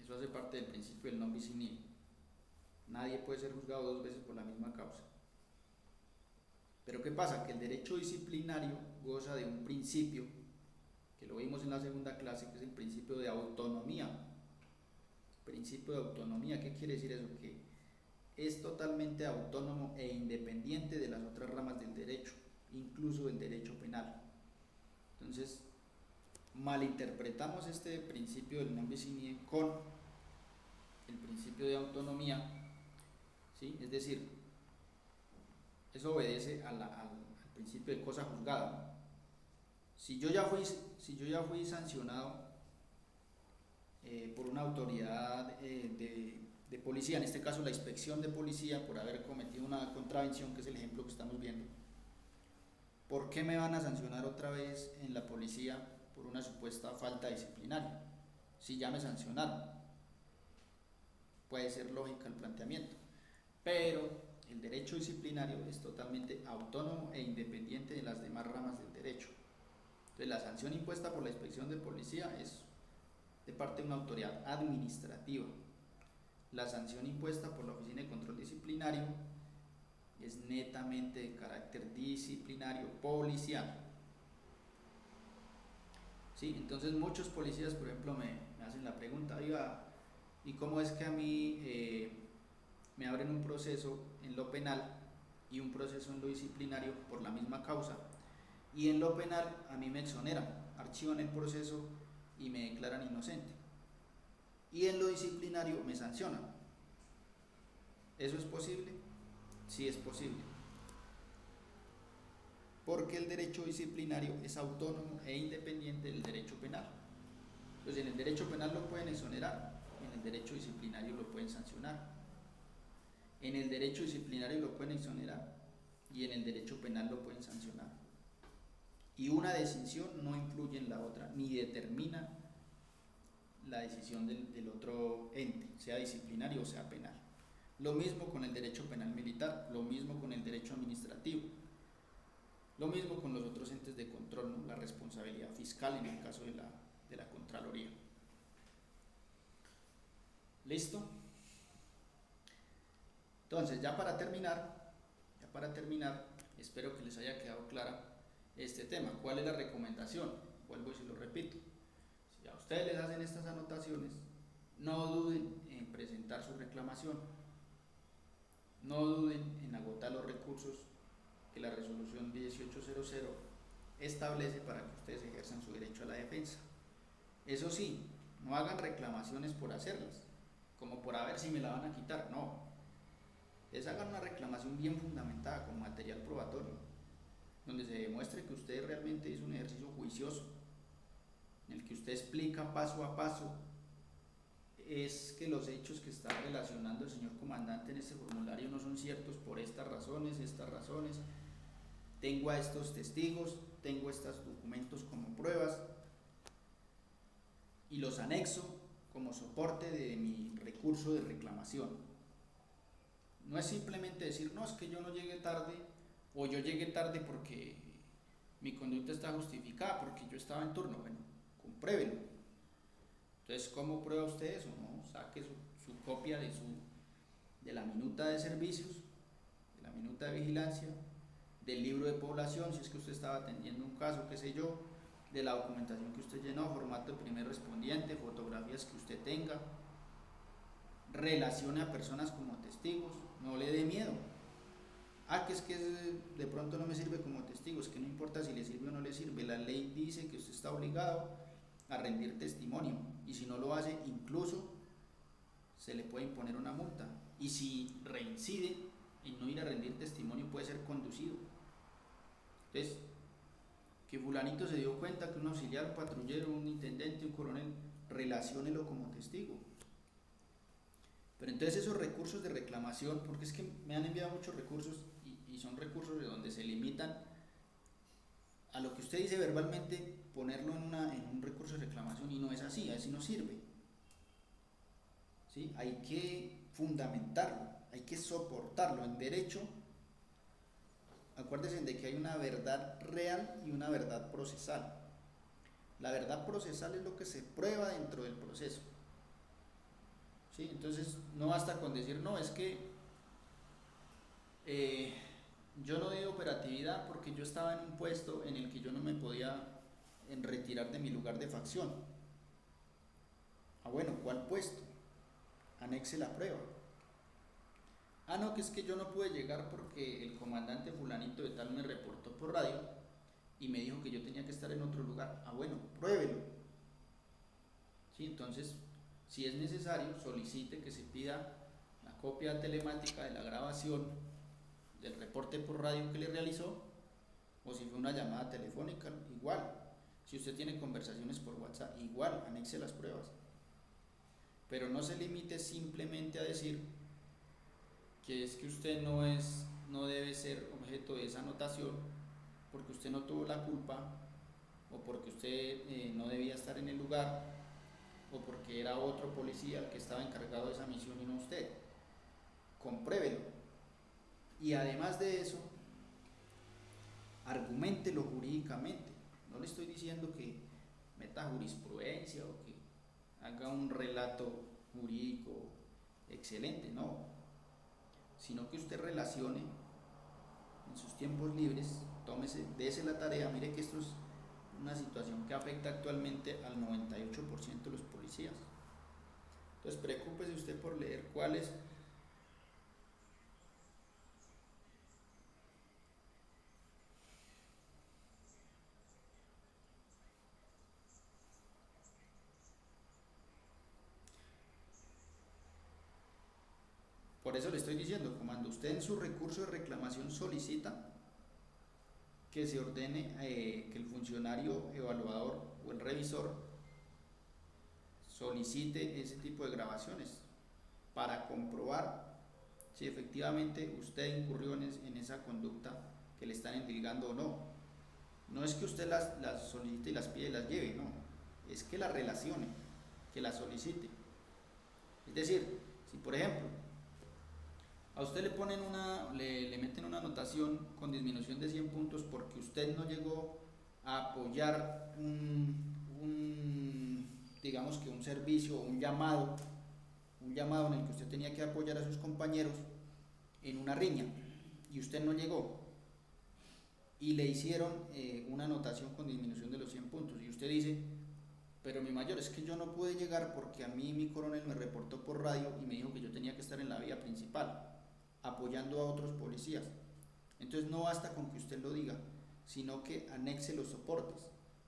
Eso hace parte del principio del non bis in idem. Nadie puede ser juzgado dos veces por la misma causa. Pero ¿qué pasa? Que el derecho disciplinario goza de un principio, que lo vimos en la segunda clase, que es el principio de autonomía. Principio de autonomía, ¿qué quiere decir eso? Que es totalmente autónomo e independiente de las otras ramas del derecho, incluso del derecho penal. Entonces, malinterpretamos este principio del non bis in idem con el principio de autonomía, ¿sí? Es decir, eso obedece al principio de cosa juzgada, ¿no? Si yo ya fui sancionado por una autoridad de policía, en este caso la inspección de policía, por haber cometido una contravención, que es el ejemplo que estamos viendo, ¿por qué me van a sancionar otra vez en la policía por una supuesta falta disciplinaria? Si ya me sancionaron. Puede ser lógica el planteamiento, pero el derecho disciplinario es totalmente autónomo e independiente de las demás ramas del derecho. Entonces, la sanción impuesta por la inspección de policía es de parte de una autoridad administrativa. La sanción impuesta por la Oficina de Control Disciplinario es netamente de carácter disciplinario policial. ¿Sí? Entonces muchos policías, por ejemplo, me hacen la pregunta, oiga, ¿y cómo es que a mí me abren un proceso en lo penal y un proceso en lo disciplinario por la misma causa? Y en lo penal a mí me exoneran, archivan el proceso y me declaran inocente. Y en lo disciplinario me sancionan. ¿Eso es posible? Sí es posible. Porque el derecho disciplinario es autónomo e independiente del derecho penal. Entonces, en el derecho penal lo pueden exonerar, en el derecho disciplinario lo pueden sancionar. En el derecho disciplinario lo pueden exonerar y en el derecho penal lo pueden sancionar. Y una decisión no influye en la otra, ni determina la decisión del otro ente, sea disciplinario o sea penal. Lo mismo con el derecho penal militar, lo mismo con el derecho administrativo, lo mismo con los otros entes de control, ¿no? La responsabilidad fiscal en el caso de la Contraloría. ¿Listo? Entonces, ya para terminar, espero que les haya quedado clara este tema. ¿Cuál es la recomendación? Vuelvo y se lo repito. Si a ustedes les hacen estas anotaciones, no duden en presentar su reclamación, no duden en agotar los recursos que la resolución 1800 establece para que ustedes ejerzan su derecho a la defensa. Eso sí, no hagan reclamaciones por hacerlas, como por a ver si me la van a quitar, no. Ustedes hagan una reclamación bien fundamentada con material probatorio, donde se demuestre que usted realmente hizo un ejercicio juicioso, en el que usted explica paso a paso es que los hechos que está relacionando el señor comandante en este formulario no son ciertos por estas razones, tengo a estos testigos, tengo estos documentos como pruebas y los anexo como soporte de mi recurso de reclamación. No es simplemente decir, no, es que yo no llegué tarde, o yo llegué tarde porque mi conducta está justificada, porque yo estaba en turno. Bueno, compruébelo. Entonces, ¿cómo prueba usted eso? ¿No? Saque su copia de la minuta de servicios, de la minuta de vigilancia, del libro de población, si es que usted estaba atendiendo un caso, qué sé yo, de la documentación que usted llenó, formato de primer respondiente, fotografías que usted tenga, relacione a personas como testigos, no le dé miedo. Que es que de pronto no me sirve como testigo, es que no importa si le sirve o no le sirve, la ley dice que usted está obligado a rendir testimonio y si no lo hace incluso se le puede imponer una multa y si reincide en no ir a rendir testimonio puede ser conducido. Entonces, que fulanito se dio cuenta que un auxiliar, un patrullero, un intendente, un coronel, relaciónelo como testigo. Pero entonces esos recursos de reclamación, porque es que me han enviado muchos recursos y son recursos de donde se limitan a lo que usted dice verbalmente, ponerlo en un recurso de reclamación, y no es así, así no sirve. ¿Sí? Hay que fundamentarlo, hay que soportarlo. En derecho, acuérdense de que hay una verdad real y una verdad procesal. La verdad procesal es lo que se prueba dentro del proceso. ¿Sí? Entonces no basta con decir, no, es que yo no di operatividad porque yo estaba en un puesto en el que yo no me podía retirar de mi lugar de facción. Ah, bueno, ¿cuál puesto? Anexe la prueba. Ah, no, que es que yo no pude llegar porque el comandante fulanito de tal me reportó por radio y me dijo que yo tenía que estar en otro lugar. Ah, bueno, pruébelo. ¿Sí? Entonces, si es necesario, solicite que se pida la copia telemática de la grabación del reporte por radio que le realizó, o si fue una llamada telefónica, igual. Si usted tiene conversaciones por WhatsApp, igual, anexe las pruebas. Pero no se limite simplemente a decir que es que usted no debe ser objeto de esa anotación porque usted no tuvo la culpa, o porque usted no debía estar en el lugar, o porque era otro policía el que estaba encargado de esa misión y no usted. Compruébelo. Y además de eso, arguméntelo jurídicamente. No le estoy diciendo que meta jurisprudencia o que haga un relato jurídico excelente, no, sino que usted relacione en sus tiempos libres, dése la tarea. Mire que esto es una situación que afecta actualmente al 98% de los policías. Entonces preocúpese usted por leer cuáles por eso le estoy diciendo, comando, usted en su recurso de reclamación solicita que se ordene que el funcionario evaluador o el revisor solicite ese tipo de grabaciones para comprobar si efectivamente usted incurrió en esa conducta que le están endilgando o no. No es que usted las solicite y las pide y las lleve, no, es que las relacione, que las solicite. Es decir, si por ejemplo a usted le meten una anotación con disminución de 100 puntos porque usted no llegó a apoyar digamos que un servicio o un llamado en el que usted tenía que apoyar a sus compañeros en una riña y usted no llegó y le hicieron una anotación con disminución de los 100 puntos y usted dice, pero mi mayor, es que yo no pude llegar porque a mí mi coronel me reportó por radio y me dijo que yo tenía que estar en la vía principal apoyando a otros policías. Entonces no basta con que usted lo diga, sino que anexe los soportes.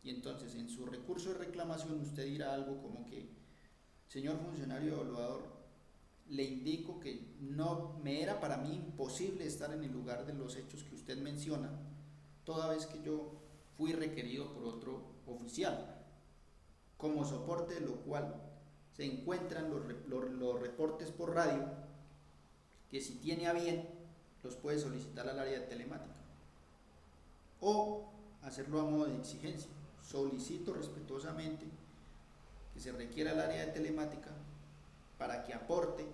Y entonces en su recurso de reclamación usted dirá algo como que, señor funcionario evaluador, le indico que no me era para mí imposible estar en el lugar de los hechos que usted menciona, toda vez que yo fui requerido por otro oficial, como soporte de lo cual se encuentran los reportes por radio, que si tiene a bien los puede solicitar al área de telemática, o hacerlo a modo de exigencia. Solicito respetuosamente que se requiera al área de telemática para que aporte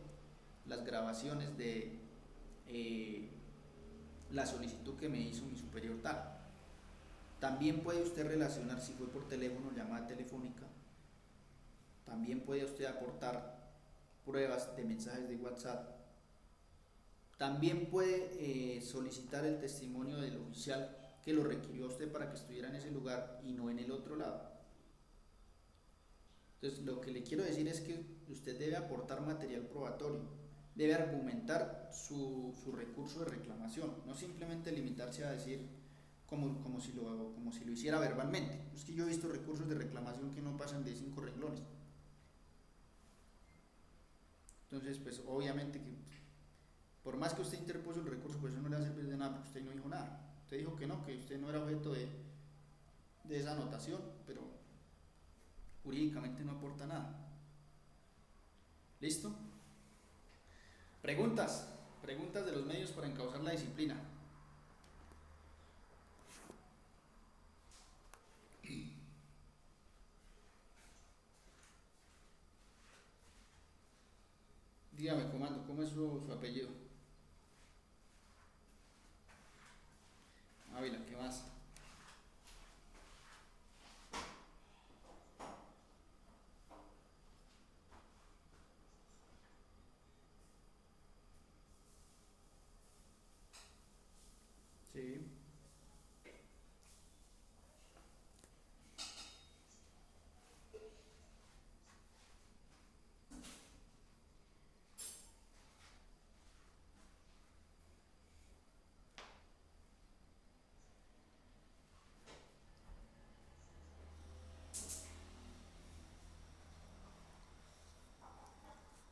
las grabaciones de la solicitud que me hizo mi superior tal. También puede usted relacionar si fue por teléfono, llamada telefónica. También puede usted aportar pruebas de mensajes de WhatsApp. También puede solicitar el testimonio del oficial que lo requirió a usted para que estuviera en ese lugar y no en el otro lado. Entonces, lo que le quiero decir es que usted debe aportar material probatorio, debe argumentar su recurso de reclamación, no simplemente limitarse a decir como si lo hiciera verbalmente. Es que yo he visto recursos de reclamación que no pasan de 5 renglones. Entonces, pues obviamente que por más que usted interpuso el recurso, pues eso no le va a servir de nada porque usted no dijo nada. Usted dijo que no, que usted no era objeto de esa anotación, pero jurídicamente no aporta nada. ¿Listo? Preguntas de los medios para encauzar la disciplina. Dígame, comando, ¿cómo es su apellido? Ávila, ¿qué más? Sí.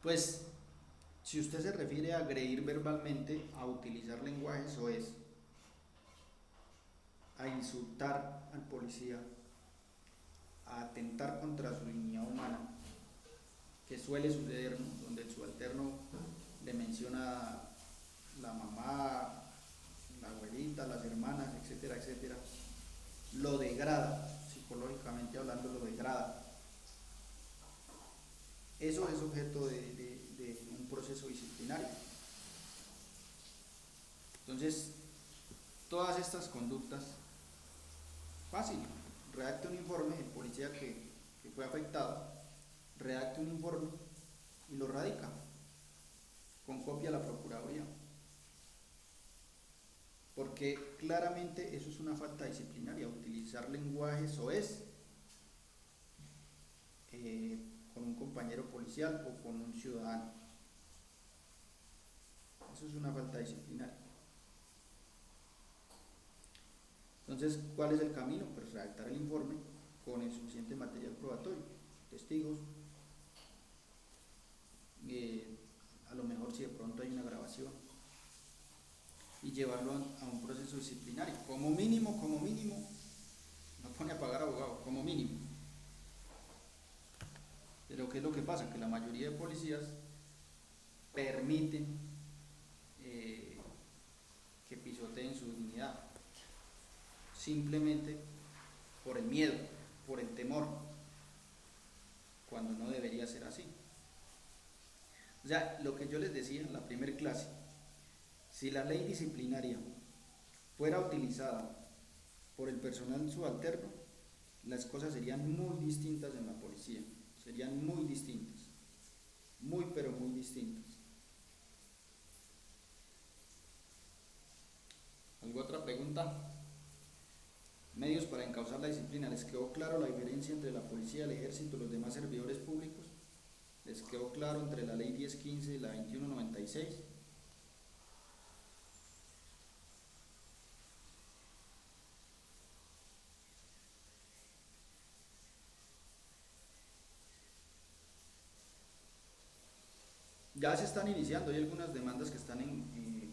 Pues, si usted se refiere a agredir verbalmente, a utilizar lenguaje soez, a insultar al policía, a atentar contra su dignidad humana, que suele suceder, ¿no? Donde el subalterno le menciona la mamá, la abuelita, las hermanas, etcétera, etcétera, lo degrada, psicológicamente hablando, lo degrada. Eso es objeto de un proceso disciplinario. Entonces, todas estas conductas, fácil, redacte un informe, el policía que fue afectado, redacte un informe y lo radica con copia a la Procuraduría. Porque claramente eso es una falta disciplinaria, utilizar lenguaje soez con un compañero policial o con un ciudadano. Eso es una falta disciplinaria. Entonces, ¿cuál es el camino? Pues redactar el informe con el suficiente material probatorio, testigos, a lo mejor si de pronto hay una grabación, y llevarlo a un proceso disciplinario. Como mínimo, no pone a pagar abogado, como mínimo. Pero ¿qué es lo que pasa? Que la mayoría de policías permiten que pisoteen su dignidad, simplemente por el miedo, por el temor, cuando no debería ser así. O sea, lo que yo les decía en la primera clase, si la ley disciplinaria fuera utilizada por el personal subalterno, las cosas serían muy distintas en la policía, serían muy distintas, muy pero muy distintas. ¿Alguna otra pregunta? Medios para encauzar la disciplina. ¿Les quedó claro la diferencia entre la policía, el ejército y los demás servidores públicos? ¿Les quedó claro entre la ley 1015 y la 2196? Ya se están iniciando, hay algunas demandas que están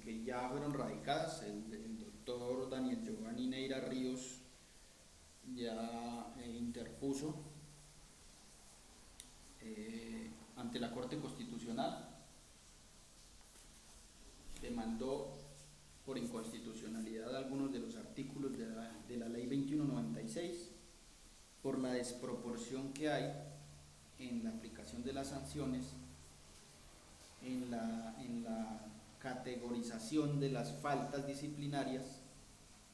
que ya fueron radicadas. El doctor Daniel Giovanni Neira Ríos ya interpuso ante la Corte Constitucional, demandó por inconstitucionalidad de algunos de los artículos de la ley 2196 por la desproporción que hay en la aplicación de las sanciones, en la categorización de las faltas disciplinarias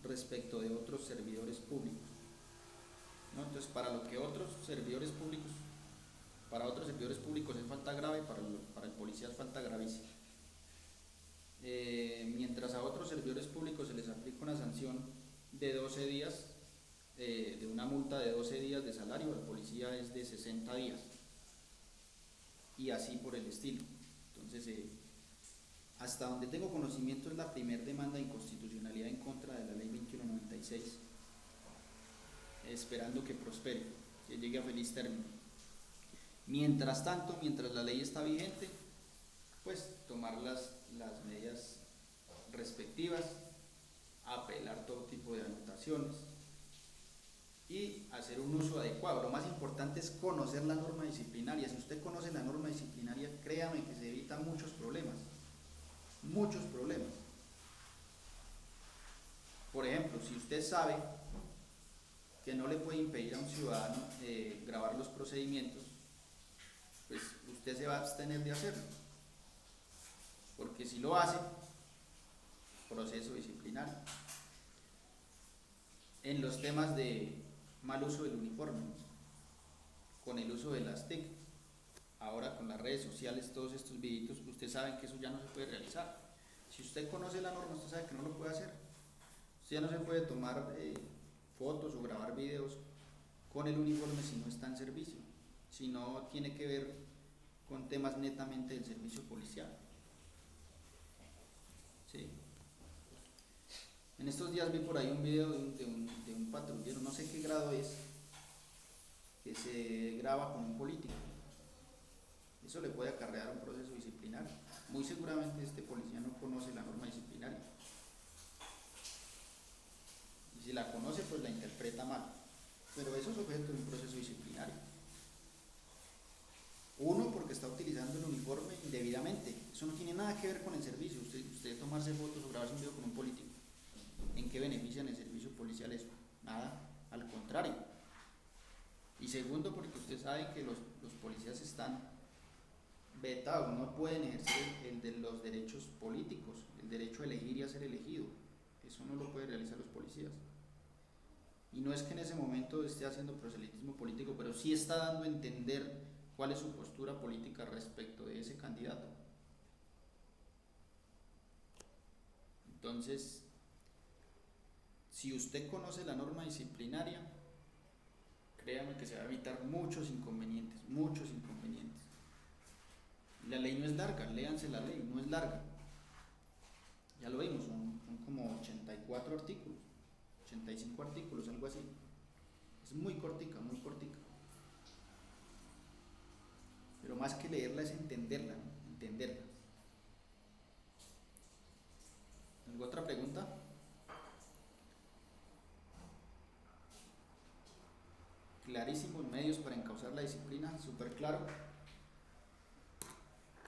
respecto de otros servidores públicos, ¿no? Entonces, para otros servidores públicos es falta grave, para el policía es falta gravísima. Mientras a otros servidores públicos se les aplica una sanción de 12 días, de una multa de 12 días de salario, al policía es de 60 días, y así por el estilo. Entonces, hasta donde tengo conocimiento, es la primera demanda de inconstitucionalidad en contra de la ley 2196, esperando que prospere, que llegue a feliz término. Mientras tanto, mientras la ley está vigente, pues tomar las medidas respectivas, apelar todo tipo de anotaciones, y hacer un uso adecuado. Lo más importante es conocer la norma disciplinaria. Si usted conoce la norma disciplinaria, créame que se evitan muchos problemas. Muchos problemas. Por ejemplo, si usted sabe que no le puede impedir a un ciudadano grabar los procedimientos, pues usted se va a abstener de hacerlo. Porque si lo hace, proceso disciplinario. En los temas de mal uso del uniforme, con el uso de las TIC, ahora con las redes sociales, todos estos videitos, usted sabe que eso ya no se puede realizar. Si usted conoce la norma, usted sabe que no lo puede hacer. Usted ya no se puede tomar fotos o grabar videos con el uniforme si no está en servicio, si no tiene que ver con temas netamente del servicio policial. ¿Sí? En estos días vi por ahí un video de un patrullero, no sé qué grado es, que se graba con un político. Eso le puede acarrear un proceso disciplinario. Muy seguramente este policía no conoce la norma disciplinaria. Y si la conoce, pues la interpreta mal. Pero eso es objeto de un proceso disciplinario. Uno, porque está utilizando el uniforme indebidamente. Eso no tiene nada que ver con el servicio. Usted tomarse fotos o grabarse un video con un político. ¿En qué beneficia en el servicio policial eso? Nada, al contrario. Y segundo, porque usted sabe que los policías están vetados, no pueden ejercer el de los derechos políticos, el derecho a elegir y a ser elegido. Eso no lo pueden realizar los policías. Y no es que en ese momento esté haciendo proselitismo político, pero sí está dando a entender cuál es su postura política respecto de ese candidato. Entonces, si usted conoce la norma disciplinaria, créame que se va a evitar muchos inconvenientes, muchos inconvenientes. La ley no es larga, léanse la ley, no es larga. Ya lo vimos, son como 84 artículos, 85 artículos, algo así. Es muy cortica, muy cortica. Pero más que leerla es entenderla, ¿no? Entenderla. ¿Alguna otra pregunta? Clarísimos medios para encauzar la disciplina, súper claro.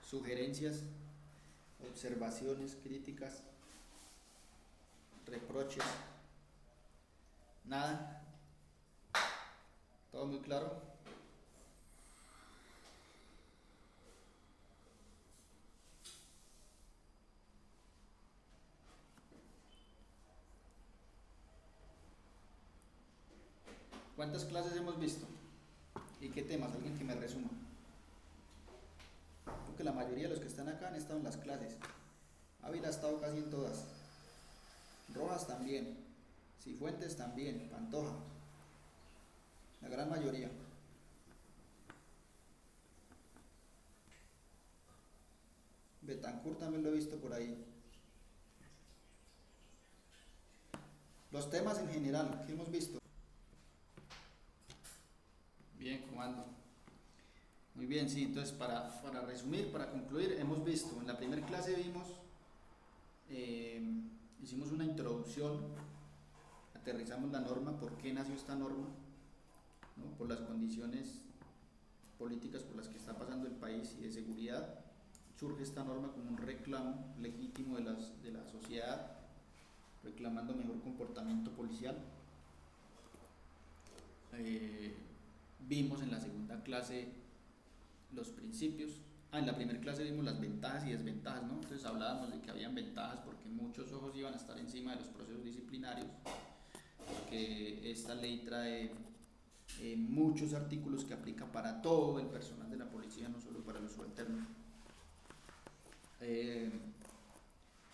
Sugerencias, observaciones, críticas, reproches, nada. Todo muy claro. ¿Cuántas clases hemos visto? ¿Y qué temas? Alguien que me resuma. Porque la mayoría de los que están acá han estado en las clases. Ávila ha estado casi en todas. Rojas también. Cifuentes también. Pantoja. La gran mayoría. Betancourt también lo he visto por ahí. Los temas en general, ¿qué hemos visto? Bien, comando. Muy bien, sí, entonces para resumir, para concluir, hemos visto, en la primera clase vimos, hicimos una introducción, aterrizamos la norma, por qué nació esta norma, ¿no? Por las condiciones políticas por las que está pasando el país y de seguridad, surge esta norma como un reclamo legítimo de la sociedad, reclamando mejor comportamiento policial. Vimos en la segunda clase los principios. En la primera clase vimos las ventajas y desventajas, ¿no? Entonces hablábamos de que habían ventajas porque muchos ojos iban a estar encima de los procesos disciplinarios, porque esta ley trae muchos artículos que aplica para todo el personal de la policía, no solo para los subalternos.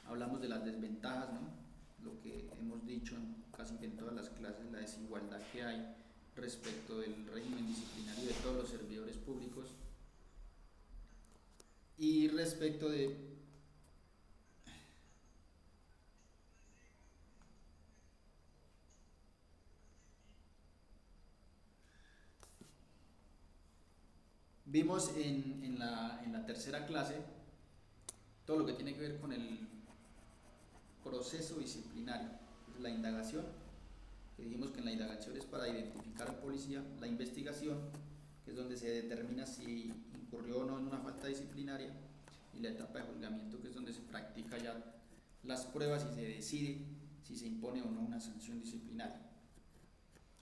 Hablamos de las desventajas, ¿no? Lo que hemos dicho casi en todas las clases, la desigualdad que hay respecto del régimen disciplinario de todos los servidores públicos. Y respecto de vimos en la tercera clase todo lo que tiene que ver con el proceso disciplinario, la indagación, que dijimos que en la indagación es para identificar al policía, la investigación, que es donde se determina si incurrió o no en una falta disciplinaria, y la etapa de juzgamiento, que es donde se practica ya las pruebas y se decide si se impone o no una sanción disciplinaria.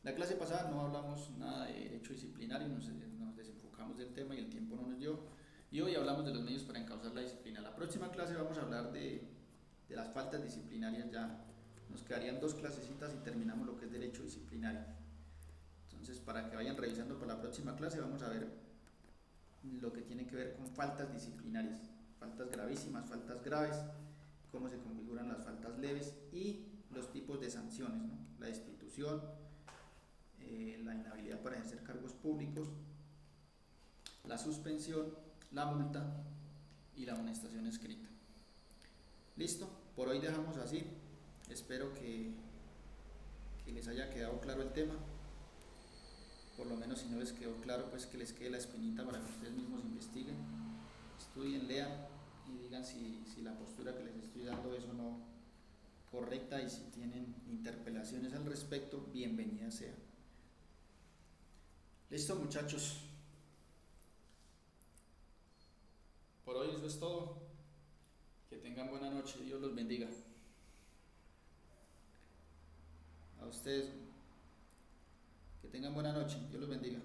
La clase pasada no hablamos nada de derecho disciplinario, nos desenfocamos del tema y el tiempo no nos dio, y hoy hablamos de los medios para encauzar la disciplina. La próxima clase vamos a hablar de las faltas disciplinarias, ya nos quedarían 2 clasecitas y terminamos lo que es derecho disciplinario. Entonces, para que vayan revisando para la próxima clase, vamos a ver lo que tiene que ver con faltas disciplinarias, faltas gravísimas, faltas graves, cómo se configuran las faltas leves y los tipos de sanciones, ¿no? La destitución, la inhabilidad para ejercer cargos públicos, la suspensión, la multa y la amonestación escrita. Listo, por hoy dejamos así. Espero que les haya quedado claro el tema. Por lo menos si no les quedó claro, pues que les quede la espinita para que ustedes mismos investiguen, estudien, lean y digan si la postura que les estoy dando es o no correcta, y si tienen interpelaciones al respecto, bienvenida sea. Listo, muchachos. Por hoy eso es todo. Que tengan buena noche. Dios los bendiga. A ustedes. Que tengan buena noche. Dios los bendiga.